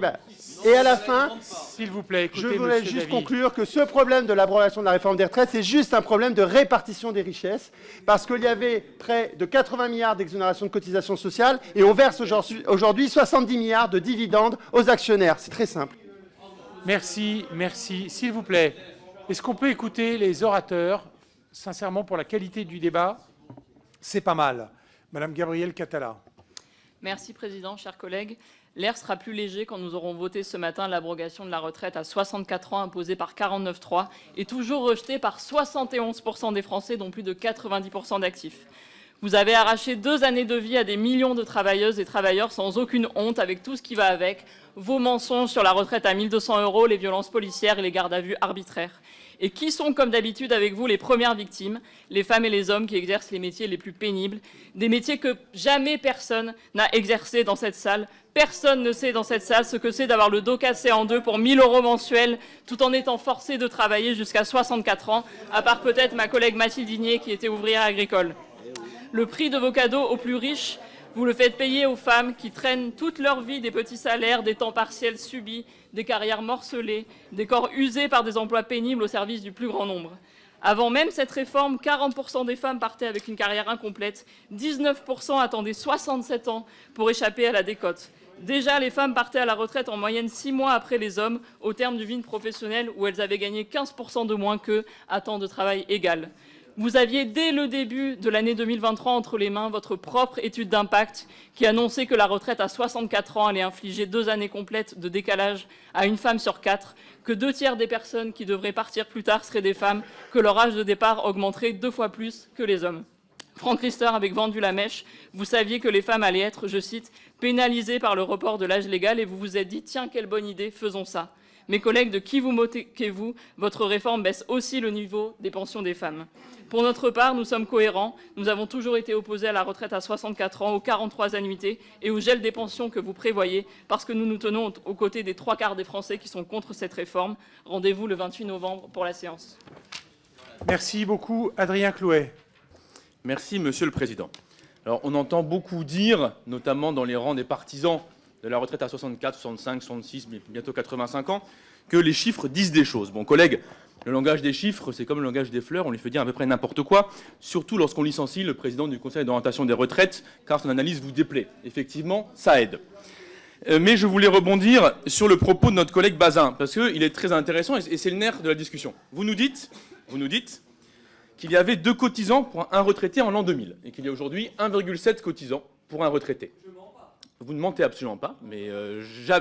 et à la fin, s'il vous plaît, écoutez, je voulais Monsieur juste Davy. conclure que ce problème de l'abrogation de la réforme des retraites, c'est juste un problème de répartition des richesses, parce qu'il y avait près de 80 milliards d'exonération de cotisations sociales, et on verse aujourd'hui 70 milliards de dividendes aux actionnaires. C'est très simple. Merci, merci. S'il vous plaît, est-ce qu'on peut écouter les orateurs? sincèrement, pour la qualité du débat, c'est pas mal. Madame Gabrielle Catala. Merci, Président, chers collègues. L'air sera plus léger quand nous aurons voté ce matin l'abrogation de la retraite à 64 ans imposée par 49.3 et toujours rejetée par 71% des Français, dont plus de 90% d'actifs. Vous avez arraché 2 années de vie à des millions de travailleuses et travailleurs sans aucune honte, avec tout ce qui va avec, vos mensonges sur la retraite à 1 200 €, les violences policières et les gardes à vue arbitraires. Et qui sont, comme d'habitude avec vous, les premières victimes? Les femmes et les hommes qui exercent les métiers les plus pénibles, des métiers que jamais personne n'a exercé dans cette salle. Personne ne sait dans cette salle ce que c'est d'avoir le dos cassé en deux pour 1 000 € mensuels, tout en étant forcé de travailler jusqu'à 64 ans, à part peut-être ma collègue Mathilde Digné qui était ouvrière agricole. Le prix de vos cadeaux aux plus riches, vous le faites payer aux femmes qui traînent toute leur vie des petits salaires, des temps partiels subis, des carrières morcelées, des corps usés par des emplois pénibles au service du plus grand nombre. Avant même cette réforme, 40% des femmes partaient avec une carrière incomplète, 19% attendaient 67 ans pour échapper à la décote. Déjà, les femmes partaient à la retraite en moyenne 6 mois après les hommes, au terme du vide professionnel où elles avaient gagné 15% de moins qu'eux à temps de travail égal. Vous aviez, dès le début de l'année 2023, entre les mains votre propre étude d'impact qui annonçait que la retraite à 64 ans allait infliger 2 années complètes de décalage à une femme sur 4, que 2 tiers des personnes qui devraient partir plus tard seraient des femmes, que leur âge de départ augmenterait 2 fois plus que les hommes. Franck Riester avait vendu la mèche. Vous saviez que les femmes allaient être, je cite, pénalisées par le report de l'âge légal et vous vous êtes dit « Tiens, quelle bonne idée, faisons ça ». Mes collègues, de qui vous moquez-vous? Votre réforme baisse aussi le niveau des pensions des femmes. Pour notre part, nous sommes cohérents. Nous avons toujours été opposés à la retraite à 64 ans, aux 43 annuités et au gel des pensions que vous prévoyez, parce que nous nous tenons aux côtés des 3/4 des Français qui sont contre cette réforme. Rendez-vous le 28 novembre pour la séance. Merci beaucoup. Adrien Clouet. Merci, Monsieur le Président. Alors, on entend beaucoup dire, notamment dans les rangs des partisans de la retraite à 64, 65, 66, bientôt 85 ans, que les chiffres disent des choses. Bon, collègues, le langage des chiffres, c'est comme le langage des fleurs, on lui fait dire à peu près n'importe quoi, surtout lorsqu'on licencie le président du Conseil d'orientation des retraites, car son analyse vous déplaît. Effectivement, ça aide. Mais je voulais rebondir sur le propos de notre collègue Bazin, parce qu'il est très intéressant et c'est le nerf de la discussion. Vous nous dites qu'il y avait 2 cotisants pour un retraité en l'an 2000, et qu'il y a aujourd'hui 1,7 cotisants pour un retraité. Vous ne mentez absolument pas, mais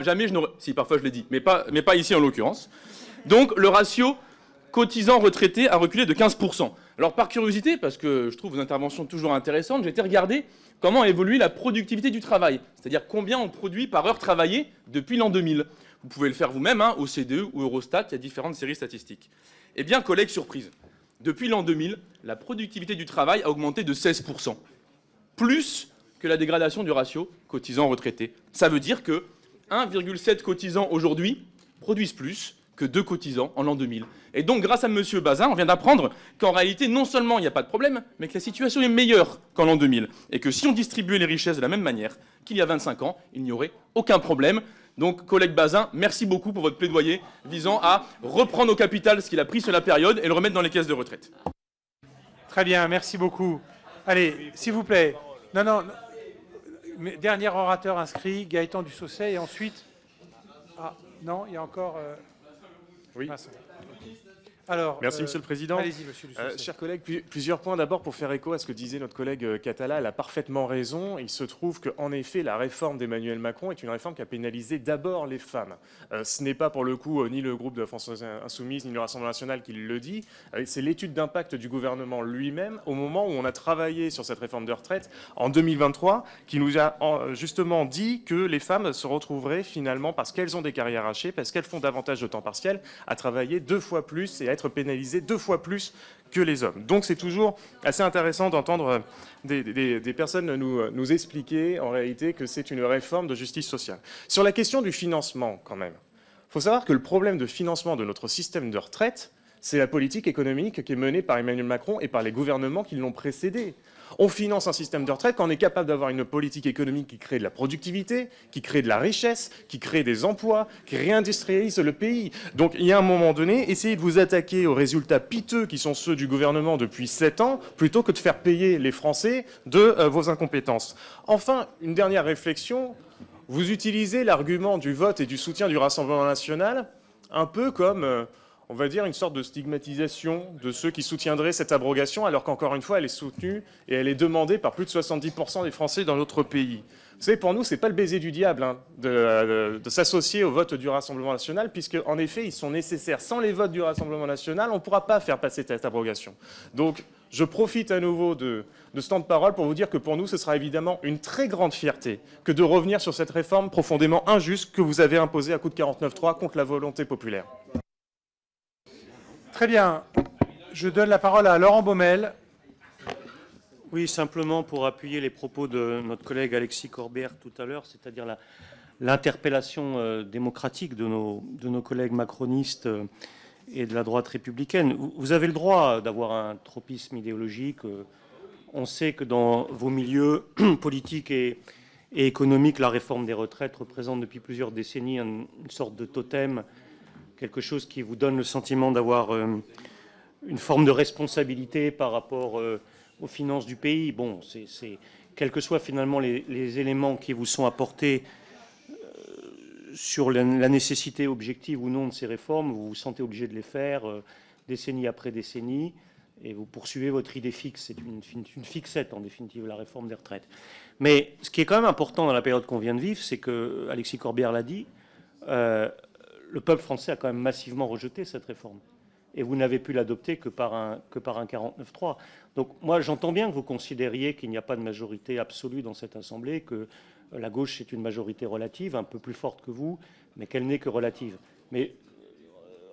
jamais je n'aurais... Si, parfois je l'ai dit, mais pas ici en l'occurrence. Donc le ratio cotisants-retraités a reculé de 15%. Alors par curiosité, parce que je trouve vos interventions toujours intéressantes, j'ai été regarder comment a évolué la productivité du travail, c'est-à-dire combien on produit par heure travaillée depuis l'an 2000. Vous pouvez le faire vous-même, hein, au CDE ou Eurostat, il y a différentes séries statistiques. Eh bien, collègues, surprise, depuis l'an 2000, la productivité du travail a augmenté de 16%. Plus que la dégradation du ratio cotisants-retraités. Ça veut dire que 1,7 cotisants aujourd'hui produisent plus que 2 cotisants en l'an 2000. Et donc, grâce à M. Bazin, on vient d'apprendre qu'en réalité, non seulement il n'y a pas de problème, mais que la situation est meilleure qu'en l'an 2000. Et que si on distribuait les richesses de la même manière qu'il y a 25 ans, il n'y aurait aucun problème. Donc, collègue Bazin, merci beaucoup pour votre plaidoyer visant à reprendre au capital ce qu'il a pris sur la période et le remettre dans les caisses de retraite. Très bien, merci beaucoup. Allez, s'il vous plaît. Non. Dernier orateur inscrit, Gaëtan Dussaucet, et ensuite... Ah, non, il y a encore... Oui. Vincent. Alors, merci, Monsieur le Président. Allez-y, Monsieur Dussaucet. Chers collègues, plusieurs points. D'abord, pour faire écho à ce que disait notre collègue Catala, elle a parfaitement raison. Il se trouve qu'en effet, la réforme d'Emmanuel Macron est une réforme qui a pénalisé d'abord les femmes. Ce n'est pas pour le coup ni le groupe de la France Insoumise, ni le Rassemblement National qui le dit. C'est l'étude d'impact du gouvernement lui-même, au moment où on a travaillé sur cette réforme de retraite, en 2023, qui nous a justement dit que les femmes se retrouveraient finalement, parce qu'elles ont des carrières hachées, parce qu'elles font davantage de temps partiel, à travailler 2 fois plus et à être pénalisées 2 fois plus que les hommes. Donc c'est toujours assez intéressant d'entendre des personnes nous expliquer en réalité que c'est une réforme de justice sociale. Sur la question du financement, quand même, il faut savoir que le problème de financement de notre système de retraite, c'est la politique économique qui est menée par Emmanuel Macron et par les gouvernements qui l'ont précédé. On finance un système de retraite quand on est capable d'avoir une politique économique qui crée de la productivité, qui crée de la richesse, qui crée des emplois, qui réindustrialise le pays. Donc il y a un moment donné, essayez de vous attaquer aux résultats piteux qui sont ceux du gouvernement depuis 7 ans, plutôt que de faire payer les Français de vos incompétences. Enfin, une dernière réflexion. Vous utilisez l'argument du vote et du soutien du Rassemblement national un peu comme on va dire, une sorte de stigmatisation de ceux qui soutiendraient cette abrogation, alors qu'encore une fois, elle est soutenue et elle est demandée par plus de 70% des Français dans notre pays. Vous savez, pour nous, ce n'est pas le baiser du diable hein, de s'associer au vote du Rassemblement national, puisque en effet, ils sont nécessaires. Sans les votes du Rassemblement national, on ne pourra pas faire passer cette abrogation. Donc, je profite à nouveau de ce temps de parole pour vous dire que pour nous, ce sera évidemment une très grande fierté que de revenir sur cette réforme profondément injuste que vous avez imposée à coup de 49.3 contre la volonté populaire. Très bien. Je donne la parole à Laurent Baumel. Oui, simplement pour appuyer les propos de notre collègue Alexis Corbière tout à l'heure, c'est-à-dire l'interpellation démocratique de nos collègues macronistes et de la droite républicaine. Vous avez le droit d'avoir un tropisme idéologique. On sait que dans vos milieux politiques et économiques, la réforme des retraites représente depuis plusieurs décennies une sorte de totem, quelque chose qui vous donne le sentiment d'avoir une forme de responsabilité par rapport aux finances du pays. Bon, quels que soient finalement les éléments qui vous sont apportés sur la nécessité objective ou non de ces réformes, vous vous sentez obligé de les faire décennie après décennie, et vous poursuivez votre idée fixe. C'est une fixette, en définitive, la réforme des retraites. Mais ce qui est quand même important dans la période qu'on vient de vivre, c'est que, Alexis Corbière l'a dit, le peuple français a quand même massivement rejeté cette réforme. Et vous n'avez pu l'adopter que par un 49.3. Donc moi, j'entends bien que vous considériez qu'il n'y a pas de majorité absolue dans cette Assemblée, que la gauche est une majorité relative, un peu plus forte que vous, mais qu'elle n'est que relative. Mais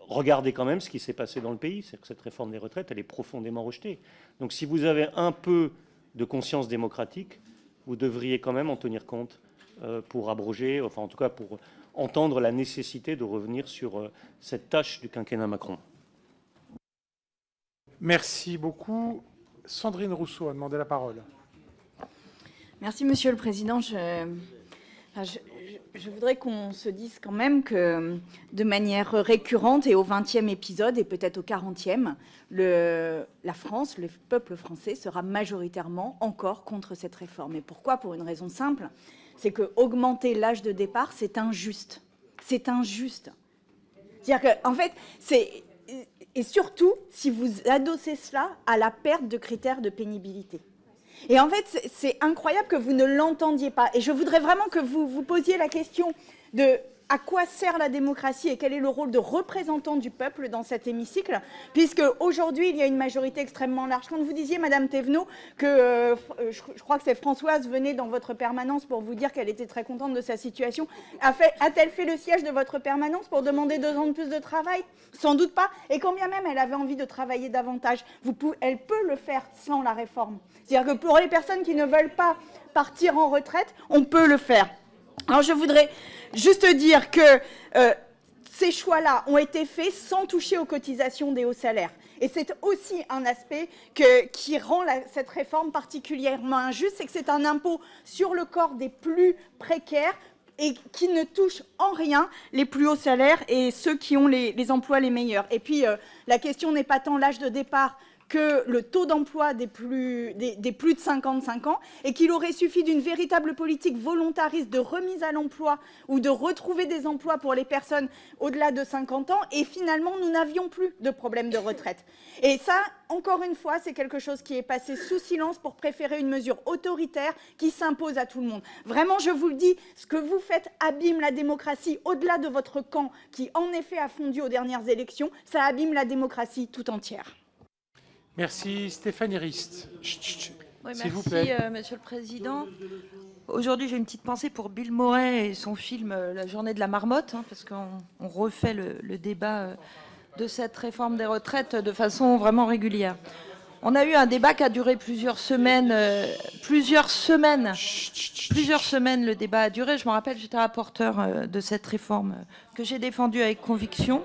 regardez quand même ce qui s'est passé dans le pays, c'est que cette réforme des retraites, elle est profondément rejetée. Donc si vous avez un peu de conscience démocratique, vous devriez quand même en tenir compte pour abroger, enfin en tout cas pour entendre la nécessité de revenir sur cette tâche du quinquennat Macron. Merci beaucoup. Sandrine Rousseau a demandé la parole. Merci, Monsieur le Président. Je voudrais qu'on se dise quand même que de manière récurrente et au 20e épisode et peut-être au 40e, la France, le peuple français sera majoritairement encore contre cette réforme. Et pourquoi? Pour une raison simple, c'est que augmenter l'âge de départ, c'est injuste. C'est injuste. C'est-à-dire qu'en fait, c'est... Et surtout, si vous adossez cela à la perte de critères de pénibilité. Et en fait, c'est incroyable que vous ne l'entendiez pas. Et je voudrais vraiment que vous vous posiez la question de à quoi sert la démocratie et quel est le rôle de représentant du peuple dans cet hémicycle, puisque aujourd'hui, il y a une majorité extrêmement large. Quand vous disiez, Madame Thévenot, que je crois que c'est Françoise venait dans votre permanence pour vous dire qu'elle était très contente de sa situation, a-t-elle fait le siège de votre permanence pour demander 2 ans de plus de travail? Sans doute pas. Et quand bien même elle avait envie de travailler davantage, elle peut le faire sans la réforme. C'est-à-dire que pour les personnes qui ne veulent pas partir en retraite, on peut le faire. Alors je voudrais juste dire que ces choix-là ont été faits sans toucher aux cotisations des hauts salaires. Et c'est aussi un aspect qui rend cette réforme particulièrement injuste, c'est que c'est un impôt sur le corps des plus précaires et qui ne touche en rien les plus hauts salaires et ceux qui ont les emplois les meilleurs. Et puis la question n'est pas tant l'âge de départ que le taux d'emploi des plus de 55 ans, et qu'il aurait suffi d'une véritable politique volontariste de remise à l'emploi ou de retrouver des emplois pour les personnes au-delà de 50 ans, et finalement, nous n'avions plus de problème de retraite. Et ça, encore une fois, c'est quelque chose qui est passé sous silence pour préférer une mesure autoritaire qui s'impose à tout le monde. Vraiment, je vous le dis, ce que vous faites abîme la démocratie au-delà de votre camp, qui en effet a fondu aux dernières élections, ça abîme la démocratie tout entière. Merci. Stéphanie Rist. Oui, s'il vous plaît. merci, Monsieur le Président. Aujourd'hui, j'ai une petite pensée pour Bill Murray et son film La journée de la marmotte, parce qu'on refait le débat de cette réforme des retraites de façon vraiment régulière. On a eu un débat qui a duré plusieurs semaines. Plusieurs semaines, le débat a duré. Je me rappelle, j'étais rapporteur de cette réforme que j'ai défendue avec conviction.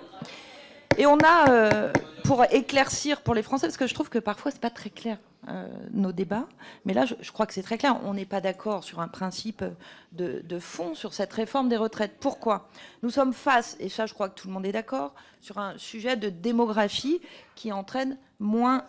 Et on a, pour éclaircir pour les Français, parce que je trouve que parfois, ce n'est pas très clair, nos débats, mais là, je crois que c'est très clair. On n'est pas d'accord sur un principe de fond sur cette réforme des retraites. Pourquoi? Nous sommes face, et ça, je crois que tout le monde est d'accord, sur un sujet de démographie qui entraîne moins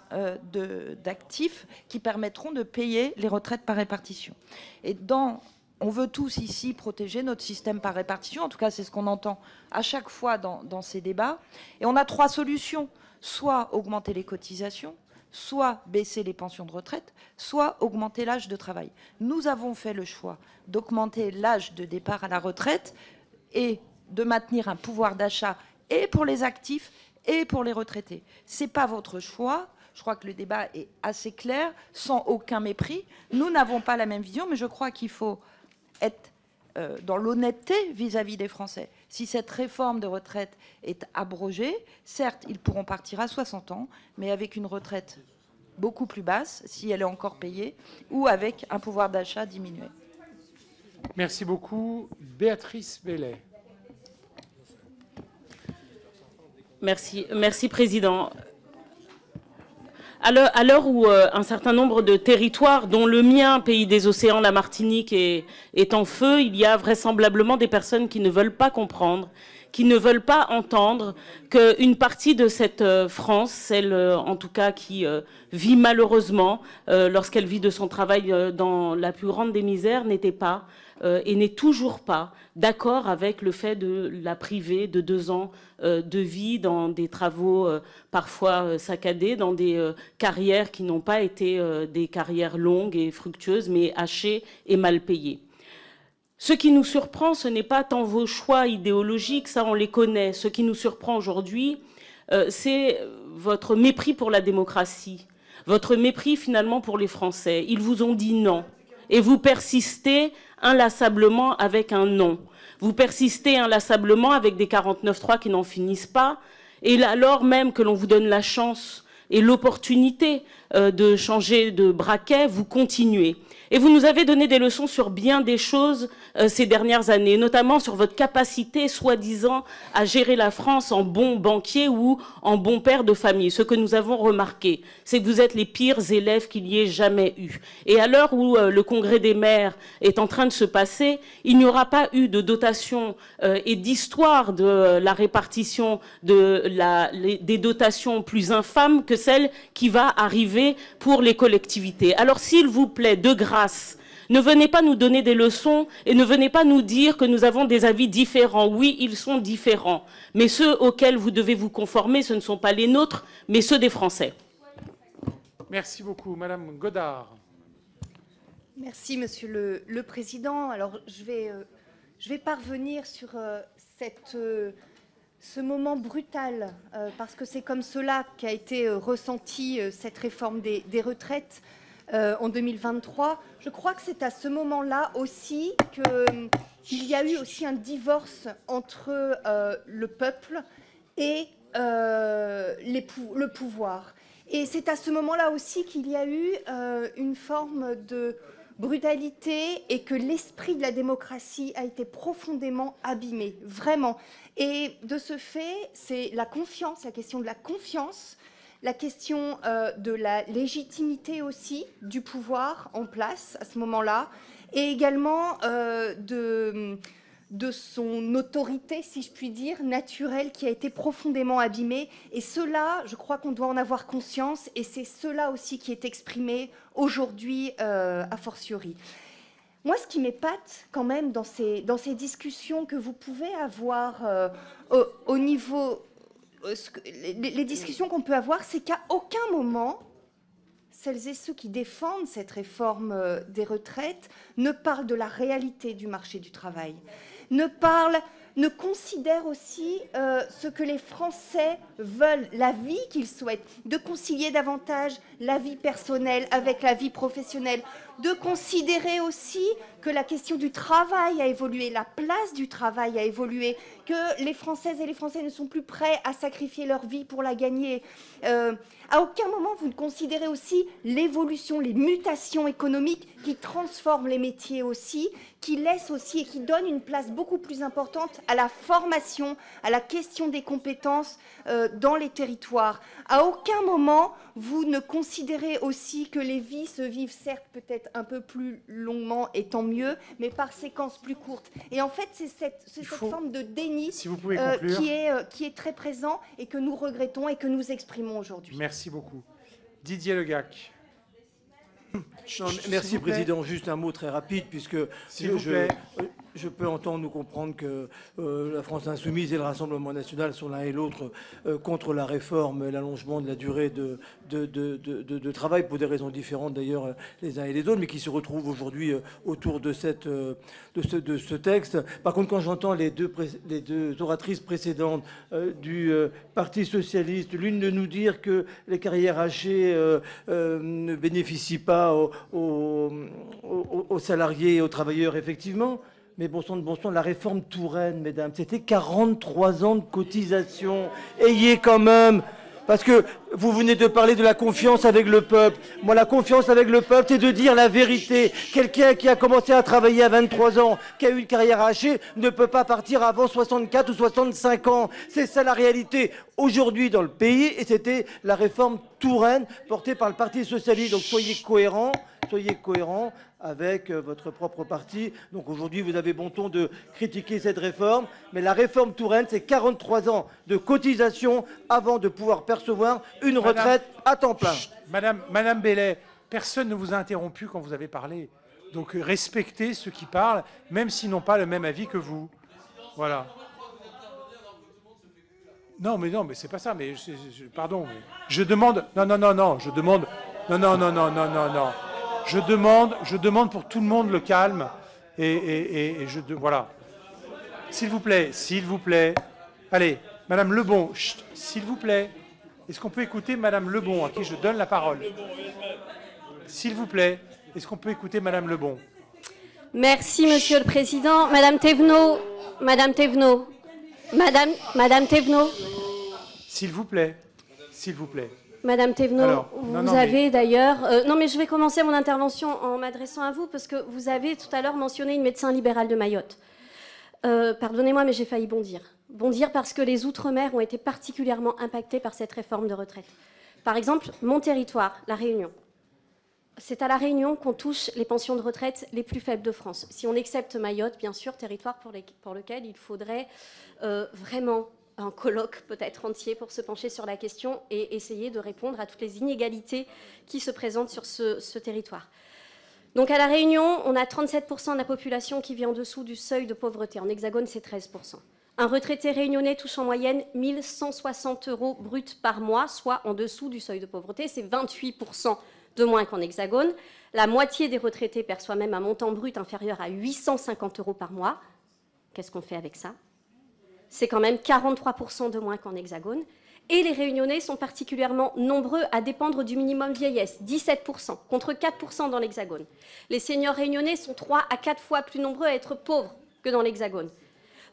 d'actifs qui permettront de payer les retraites par répartition. Et dans on veut tous ici protéger notre système par répartition. En tout cas, c'est ce qu'on entend à chaque fois dans ces débats. Et on a 3 solutions. Soit augmenter les cotisations, soit baisser les pensions de retraite, soit augmenter l'âge de travail. Nous avons fait le choix d'augmenter l'âge de départ à la retraite et de maintenir un pouvoir d'achat et pour les actifs et pour les retraités. Ce n'est pas votre choix. Je crois que le débat est assez clair, sans aucun mépris. Nous n'avons pas la même vision, mais je crois qu'il faut être dans l'honnêteté vis-à-vis des Français. Si cette réforme de retraite est abrogée, certes, ils pourront partir à 60 ans, mais avec une retraite beaucoup plus basse, si elle est encore payée, ou avec un pouvoir d'achat diminué. Merci beaucoup. Béatrice Bellet. Merci Président. À l'heure où un certain nombre de territoires, dont le mien, pays des océans, la Martinique, est en feu, il y a vraisemblablement des personnes qui ne veulent pas comprendre, qui ne veulent pas entendre qu'une partie de cette France, celle en tout cas qui vit malheureusement, lorsqu'elle vit de son travail dans la plus grande des misères, n'était pas et n'est toujours pas d'accord avec le fait de la priver de 2 ans de vie dans des travaux parfois saccadés, dans des carrières qui n'ont pas été des carrières longues et fructueuses, mais hachées et mal payées. Ce qui nous surprend, ce n'est pas tant vos choix idéologiques, ça on les connaît. Ce qui nous surprend aujourd'hui, c'est votre mépris pour la démocratie, votre mépris finalement pour les Français. Ils vous ont dit non et vous persistez inlassablement avec un non. Vous persistez inlassablement avec des 49.3 qui n'en finissent pas, et alors même que l'on vous donne la chance et l'opportunité de changer de braquet, vous continuez. Et vous nous avez donné des leçons sur bien des choses ces dernières années, notamment sur votre capacité, soi-disant, à gérer la France en bon banquier ou en bon père de famille. Ce que nous avons remarqué, c'est que vous êtes les pires élèves qu'il y ait jamais eu. Et à l'heure où le congrès des maires est en train de se passer, il n'y aura pas eu de dotation et d'histoire de la répartition des dotations plus infâmes que celle qui va arriver pour les collectivités. Alors s'il vous plaît, de grâce, ne venez pas nous donner des leçons et ne venez pas nous dire que nous avons des avis différents. Oui, ils sont différents, mais ceux auxquels vous devez vous conformer, ce ne sont pas les nôtres, mais ceux des Français. Merci beaucoup. Madame Godard. Merci, Monsieur le Président. Alors, je vais pas revenir sur ce moment brutal, parce que c'est comme cela qu'a été ressentie cette réforme des retraites en 2023. Je crois que c'est à ce moment-là aussi qu'il y a eu aussi un divorce entre le peuple et le pouvoir. Et c'est à ce moment-là aussi qu'il y a eu une forme de brutalité et que l'esprit de la démocratie a été profondément abîmé, vraiment. Et de ce fait, c'est la confiance, la question de la confiance, la question de la légitimité aussi du pouvoir en place à ce moment-là, et également de son autorité, si je puis dire, naturelle, qui a été profondément abîmée. Et cela, je crois qu'on doit en avoir conscience, et c'est cela aussi qui est exprimé aujourd'hui a fortiori. Moi, ce qui m'épate quand même dans ces discussions que vous pouvez avoir au niveau... les discussions qu'on peut avoir, c'est qu'à aucun moment, celles et ceux qui défendent cette réforme des retraites ne parlent de la réalité du marché du travail, ne considèrent aussi ce que les Français veulent, la vie qu'ils souhaitent, de concilier davantage la vie personnelle avec la vie professionnelle, de considérer aussi que la question du travail a évolué, la place du travail a évolué, que les Françaises et les Français ne sont plus prêts à sacrifier leur vie pour la gagner. À aucun moment, vous ne considérez aussi l'évolution, les mutations économiques qui transforment les métiers aussi, qui laissent aussi et qui donnent une place beaucoup plus importante à la formation, à la question des compétences dans les territoires. À aucun moment, vous ne considérez aussi que les vies se vivent certes peut-être un peu plus longuement et tant mieux, mais par séquences plus courtes. Et en fait, c'est cette forme de déni si vous pouvez conclure, qui est très présent et que nous regrettons et que nous exprimons aujourd'hui. Merci beaucoup. Didier Legac. Non, merci, Président. Juste un mot très rapide, puisque je peux entendre nous comprendre que la France Insoumise et le Rassemblement National sont l'un et l'autre contre la réforme et l'allongement de la durée de travail, pour des raisons différentes d'ailleurs les uns et les autres, mais qui se retrouvent aujourd'hui autour de ce texte. Par contre, quand j'entends les deux oratrices précédentes du Parti Socialiste, l'une de nous dire que les carrières hachées ne bénéficient pas aux salariés et aux travailleurs, effectivement. Mais bon sang, la réforme Touraine, mesdames, c'était 43 ans de cotisation. Ayez quand même... Parce que vous venez de parler de la confiance avec le peuple. Moi, la confiance avec le peuple, c'est de dire la vérité. Quelqu'un qui a commencé à travailler à 23 ans, qui a eu une carrière hachée, ne peut pas partir avant 64 ou 65 ans. C'est ça la réalité aujourd'hui dans le pays. Et c'était la réforme Touraine portée par le Parti Socialiste. Donc soyez cohérents avec votre propre parti. Donc aujourd'hui, vous avez bon ton de critiquer cette réforme. Mais la réforme Touraine, c'est 43 ans de cotisation avant de pouvoir percevoir une retraite à temps plein. Madame Bellet, personne ne vous a interrompu quand vous avez parlé. Donc respectez ceux qui parlent, même s'ils n'ont pas le même avis que vous. Voilà. Non, mais c'est pas ça. Mais pardon. Mais je demande. Non. Je demande. Non. Je demande pour tout le monde le calme voilà. S'il vous plaît. Allez, Madame Lebon, s'il vous plaît. Est-ce qu'on peut écouter Madame Lebon, à qui je donne la parole? S'il vous plaît, est-ce qu'on peut écouter Madame Lebon? Merci, Monsieur le Président. Madame Thévenot. S'il vous plaît. Madame Thévenot, Alors, vous avez d'ailleurs... non, mais je vais commencer mon intervention en m'adressant à vous, parce que vous avez tout à l'heure mentionné une médecin libérale de Mayotte. Pardonnez-moi, mais j'ai failli bondir. Bondir parce que les Outre-mer ont été particulièrement impactés par cette réforme de retraite. Par exemple, mon territoire, La Réunion. C'est à La Réunion qu'on touche les pensions de retraite les plus faibles de France. Si on accepte Mayotte, bien sûr, territoire pour lequel il faudrait vraiment... un colloque peut-être entier pour se pencher sur la question et essayer de répondre à toutes les inégalités qui se présentent sur ce territoire. Donc à La Réunion, on a 37% de la population qui vit en dessous du seuil de pauvreté. En hexagone, c'est 13%. Un retraité réunionnais touche en moyenne 1 160 € bruts par mois, soit en dessous du seuil de pauvreté. C'est 28% de moins qu'en hexagone. La moitié des retraités perçoit même un montant brut inférieur à 850 € par mois. Qu'est-ce qu'on fait avec ça ? C'est quand même 43% de moins qu'en hexagone. Et les Réunionnais sont particulièrement nombreux à dépendre du minimum vieillesse, 17%, contre 4% dans l'hexagone. Les seniors réunionnais sont 3 à 4 fois plus nombreux à être pauvres que dans l'hexagone.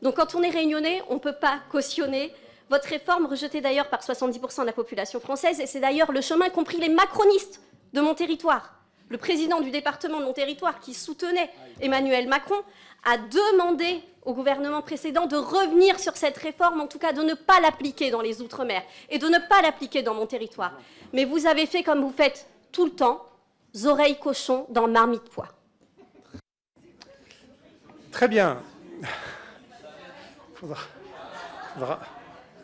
Donc quand on est réunionnais, on ne peut pas cautionner votre réforme, rejetée d'ailleurs par 70% de la population française, et c'est d'ailleurs le chemin qu'ont pris les macronistes de mon territoire. Le président du département de mon territoire, qui soutenait Emmanuel Macron, a demandé au gouvernement précédent de revenir sur cette réforme, en tout cas de ne pas l'appliquer dans les Outre-mer et de ne pas l'appliquer dans mon territoire. Mais vous avez fait comme vous faites tout le temps, oreilles cochon dans marmite pois. Très bien.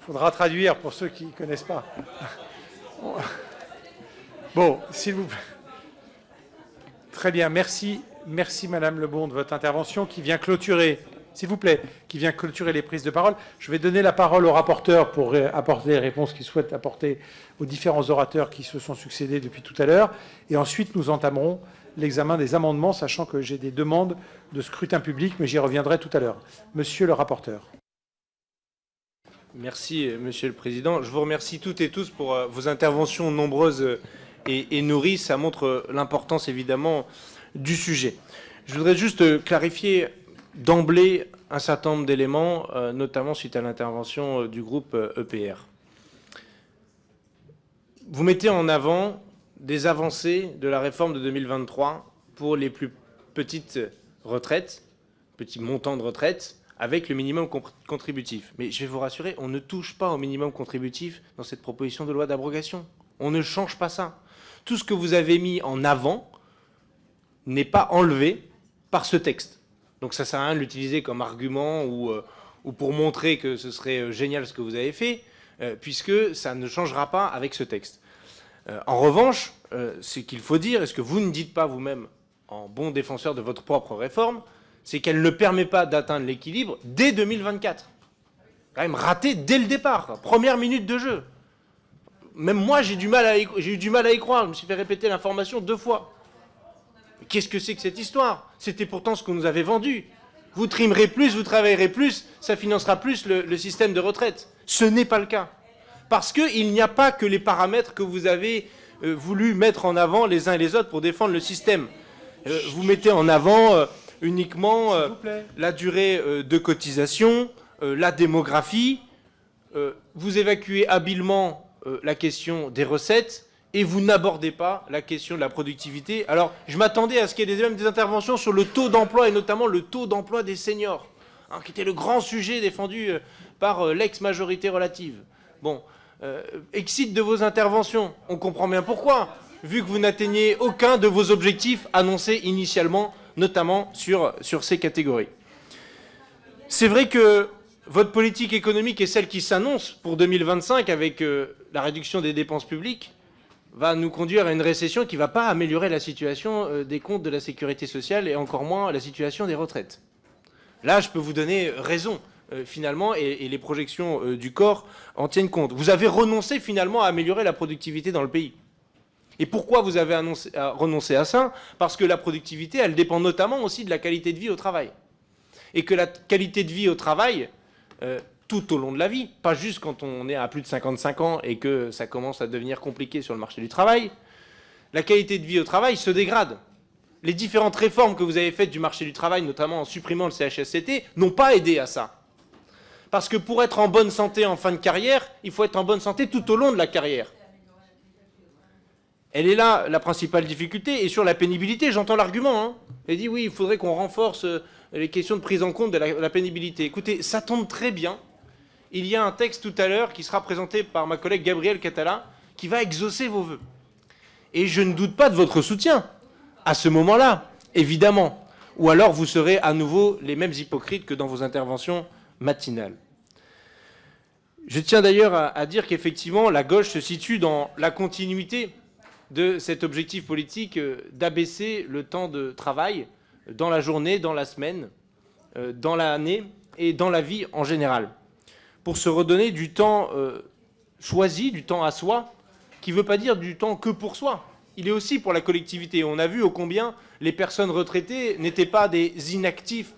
Faudra traduire pour ceux qui ne connaissent pas. Bon, s'il vous plaît. Très bien, merci Madame Lebon de votre intervention qui vient clôturer, s'il vous plaît, qui vient clôturer les prises de parole. Je vais donner la parole au rapporteur pour apporter les réponses qu'il souhaite apporter aux différents orateurs qui se sont succédés depuis tout à l'heure. Et ensuite, nous entamerons l'examen des amendements, sachant que j'ai des demandes de scrutin public, mais j'y reviendrai tout à l'heure. Monsieur le rapporteur. Merci, Monsieur le Président. Je vous remercie toutes et tous pour vos interventions nombreuses et nourries. Ça montre l'importance, évidemment, du sujet. Je voudrais juste clarifier d'emblée un certain nombre d'éléments, notamment suite à l'intervention du groupe EPR. Vous mettez en avant des avancées de la réforme de 2023 pour les plus petites retraites, petits montants de retraite, avec le minimum contributif. Mais je vais vous rassurer, on ne touche pas au minimum contributif dans cette proposition de loi d'abrogation. On ne change pas ça. Tout ce que vous avez mis en avant n'est pas enlevé par ce texte. Donc ça ne sert à rien de l'utiliser comme argument ou pour montrer que ce serait génial ce que vous avez fait, puisque ça ne changera pas avec ce texte. En revanche, ce qu'il faut dire, et ce que vous ne dites pas vous-même en bon défenseur de votre propre réforme, c'est qu'elle ne permet pas d'atteindre l'équilibre dès 2024. Quand même raté dès le départ, première minute de jeu. Même moi, j'ai eu du mal à y croire. Je me suis fait répéter l'information 2 fois. Qu'est-ce que c'est que cette histoire? C'était pourtant ce qu'on nous avait vendu. Vous trimerez plus, vous travaillerez plus, ça financera plus le système de retraite. Ce n'est pas le cas. Parce qu'il n'y a pas que les paramètres que vous avez voulu mettre en avant les uns et les autres pour défendre le système. Vous mettez en avant uniquement la durée de cotisation, la démographie, vous évacuez habilement la question des recettes et vous n'abordez pas la question de la productivité. Alors, je m'attendais à ce qu'il y ait même des interventions sur le taux d'emploi et notamment le taux d'emploi des seniors, hein, qui était le grand sujet défendu par l'ex-majorité relative. Bon, exit de vos interventions, on comprend bien pourquoi, vu que vous n'atteignez aucun de vos objectifs annoncés initialement, notamment sur ces catégories. C'est vrai que votre politique économique est celle qui s'annonce pour 2025 avec la réduction des dépenses publiques, va nous conduire à une récession qui ne va pas améliorer la situation des comptes de la sécurité sociale et encore moins la situation des retraites. Là, je peux vous donner raison, finalement, et les projections du corps en tiennent compte. Vous avez renoncé finalement à améliorer la productivité dans le pays. Et pourquoi vous avez renoncé à ça? Parce que la productivité, elle dépend notamment aussi de la qualité de vie au travail. Et que la qualité de vie au travail, tout au long de la vie, pas juste quand on est à plus de 55 ans et que ça commence à devenir compliqué sur le marché du travail, la qualité de vie au travail se dégrade. Les différentes réformes que vous avez faites du marché du travail, notamment en supprimant le CHSCT, n'ont pas aidé à ça. Parce que pour être en bonne santé en fin de carrière, il faut être en bonne santé tout au long de la carrière. Elle est là la principale difficulté. Et sur la pénibilité, j'entends l'argument. Hein. Elle dit oui, il faudrait qu'on renforce les questions de prise en compte de la pénibilité. Écoutez, ça tombe très bien. Il y a un texte tout à l'heure qui sera présenté par ma collègue Gabrielle Catala qui va exaucer vos vœux. Et je ne doute pas de votre soutien à ce moment-là, évidemment. Ou alors vous serez à nouveau les mêmes hypocrites que dans vos interventions matinales. Je tiens d'ailleurs à dire qu'effectivement, la gauche se situe dans la continuité de cet objectif politique d'abaisser le temps de travail dans la journée, dans la semaine, dans l'année et dans la vie en général, pour se redonner du temps choisi, du temps à soi, qui ne veut pas dire du temps que pour soi. Il est aussi pour la collectivité. On a vu ô combien les personnes retraitées n'étaient pas des inactifs,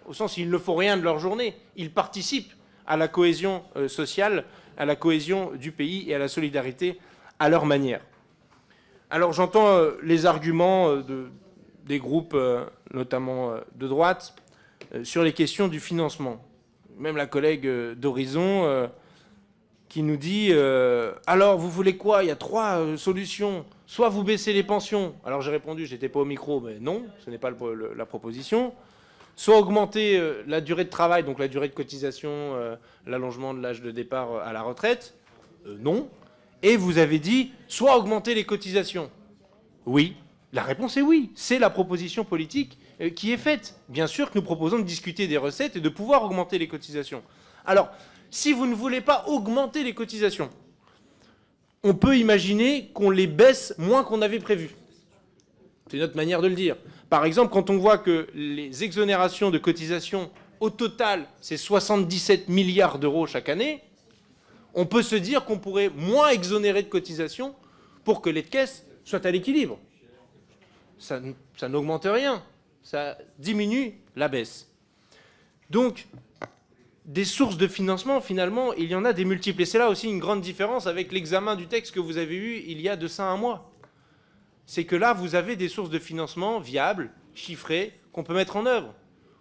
au sens où ils ne font rien de leur journée. Ils participent à la cohésion sociale, à la cohésion du pays et à la solidarité à leur manière. Alors j'entends les arguments des groupes, notamment de droite, sur les questions du financement. Même la collègue d'Horizon qui nous dit alors vous voulez quoi? Il y a 3 solutions. Soit vous baissez les pensions. Alors j'ai répondu, j'étais pas au micro, mais non, ce n'est pas la proposition. Soit augmenter la durée de travail, donc la durée de cotisation, l'allongement de l'âge de départ à la retraite. Non. Et vous avez dit soit augmenter les cotisations. Oui. La réponse est oui. C'est la proposition politique qui est faite. Bien sûr que nous proposons de discuter des recettes et de pouvoir augmenter les cotisations. Alors, si vous ne voulez pas augmenter les cotisations, on peut imaginer qu'on les baisse moins qu'on avait prévu. C'est notre manière de le dire. Par exemple, quand on voit que les exonérations de cotisations, au total, c'est 77 milliards d'euros chaque année, on peut se dire qu'on pourrait moins exonérer de cotisations pour que les caisses soient à l'équilibre. Ça n'augmente rien, ça diminue la baisse. Donc, des sources de financement, finalement, il y en a des multiples. Et c'est là aussi une grande différence avec l'examen du texte que vous avez eu il y a de ça un mois. C'est que là, vous avez des sources de financement viables, chiffrées, qu'on peut mettre en œuvre.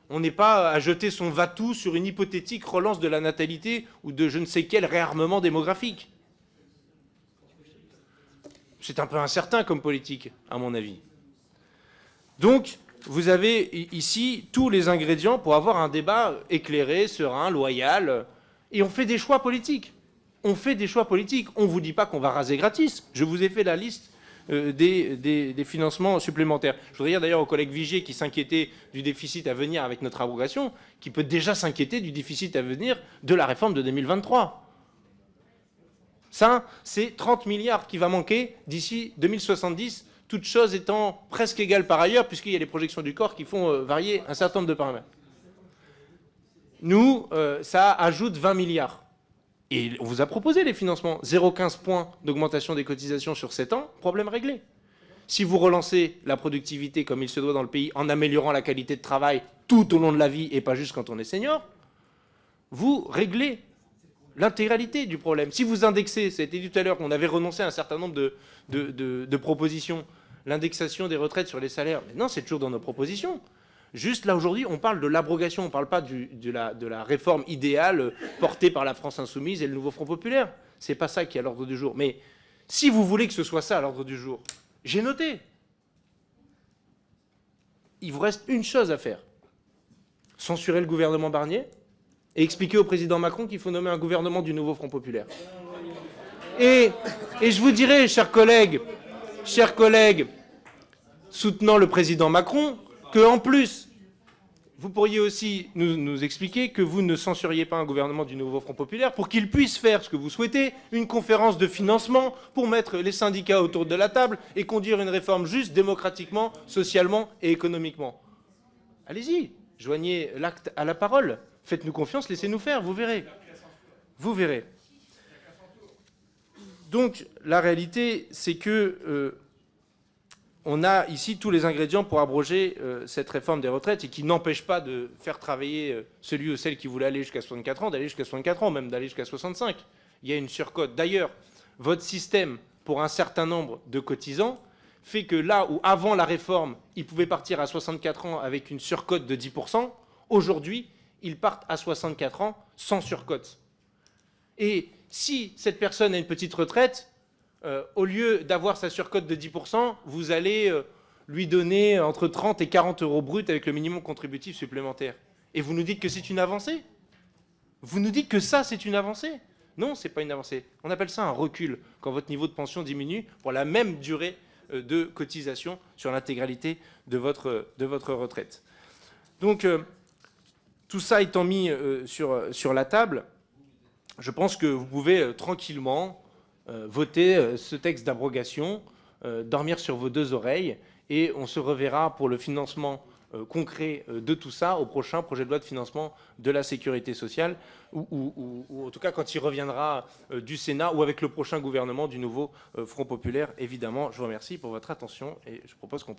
On n'est pas à jeter son va-tout sur une hypothétique relance de la natalité ou de je ne sais quel réarmement démographique. C'est un peu incertain comme politique, à mon avis. Donc, vous avez ici tous les ingrédients pour avoir un débat éclairé, serein, loyal, et on fait des choix politiques. On fait des choix politiques. On ne vous dit pas qu'on va raser gratis. Je vous ai fait la liste des financements supplémentaires. Je voudrais dire d'ailleurs au collègue Vigier qui s'inquiétait du déficit à venir avec notre abrogation, qui peut déjà s'inquiéter du déficit à venir de la réforme de 2023. Ça, c'est 30 milliards qui va manquer d'ici 2070, toutes choses étant presque égales par ailleurs, puisqu'il y a les projections du corps qui font varier un certain nombre de paramètres. Nous, ça ajoute 20 milliards. Et on vous a proposé les financements. 0,15 points d'augmentation des cotisations sur 7 ans, problème réglé. Si vous relancez la productivité comme il se doit dans le pays en améliorant la qualité de travail tout au long de la vie et pas juste quand on est senior, vous réglez l'intégralité du problème. Si vous indexez, ça a été dit tout à l'heure qu'on avait renoncé à un certain nombre de propositions, l'indexation des retraites sur les salaires, mais non, c'est toujours dans nos propositions. Juste là, aujourd'hui, on parle de l'abrogation, on ne parle pas de la réforme idéale portée par la France Insoumise et le nouveau Front Populaire. Ce n'est pas ça qui est à l'ordre du jour. Mais si vous voulez que ce soit ça à l'ordre du jour, j'ai noté. Il vous reste une chose à faire. Censurer le gouvernement Barnier et expliquer au président Macron qu'il faut nommer un gouvernement du nouveau Front Populaire. Et je vous dirais, chers collègues, soutenant le président Macron, qu'en plus, vous pourriez aussi nous expliquer que vous ne censuriez pas un gouvernement du nouveau Front Populaire pour qu'il puisse faire ce que vous souhaitez, une conférence de financement pour mettre les syndicats autour de la table et conduire une réforme juste démocratiquement, socialement et économiquement. Allez-y, joignez l'acte à la parole. Faites-nous confiance, laissez-nous faire, vous verrez. Vous verrez. Donc, la réalité, c'est que on a ici tous les ingrédients pour abroger cette réforme des retraites et qui n'empêche pas de faire travailler celui ou celle qui voulait aller jusqu'à 64 ans, d'aller jusqu'à 64 ans, même d'aller jusqu'à 65. Il y a une surcote. D'ailleurs, votre système, pour un certain nombre de cotisants, fait que là où, avant la réforme, ils pouvaient partir à 64 ans avec une surcote de 10%, aujourd'hui, ils partent à 64 ans sans surcote. Et si cette personne a une petite retraite, au lieu d'avoir sa surcote de 10%, vous allez lui donner entre 30 et 40 euros bruts avec le minimum contributif supplémentaire. Et vous nous dites que c'est une avancée? Vous nous dites que ça, c'est une avancée? Non, ce n'est pas une avancée. On appelle ça un recul, quand votre niveau de pension diminue pour la même durée de cotisation sur l'intégralité de votre retraite. Donc, tout ça étant mis sur la table, je pense que vous pouvez tranquillement voter ce texte d'abrogation, dormir sur vos deux oreilles, et on se reverra pour le financement concret de tout ça au prochain projet de loi de financement de la sécurité sociale, ou en tout cas quand il reviendra du Sénat, ou avec le prochain gouvernement du nouveau Front Populaire, évidemment. Je vous remercie pour votre attention et je propose qu'on passe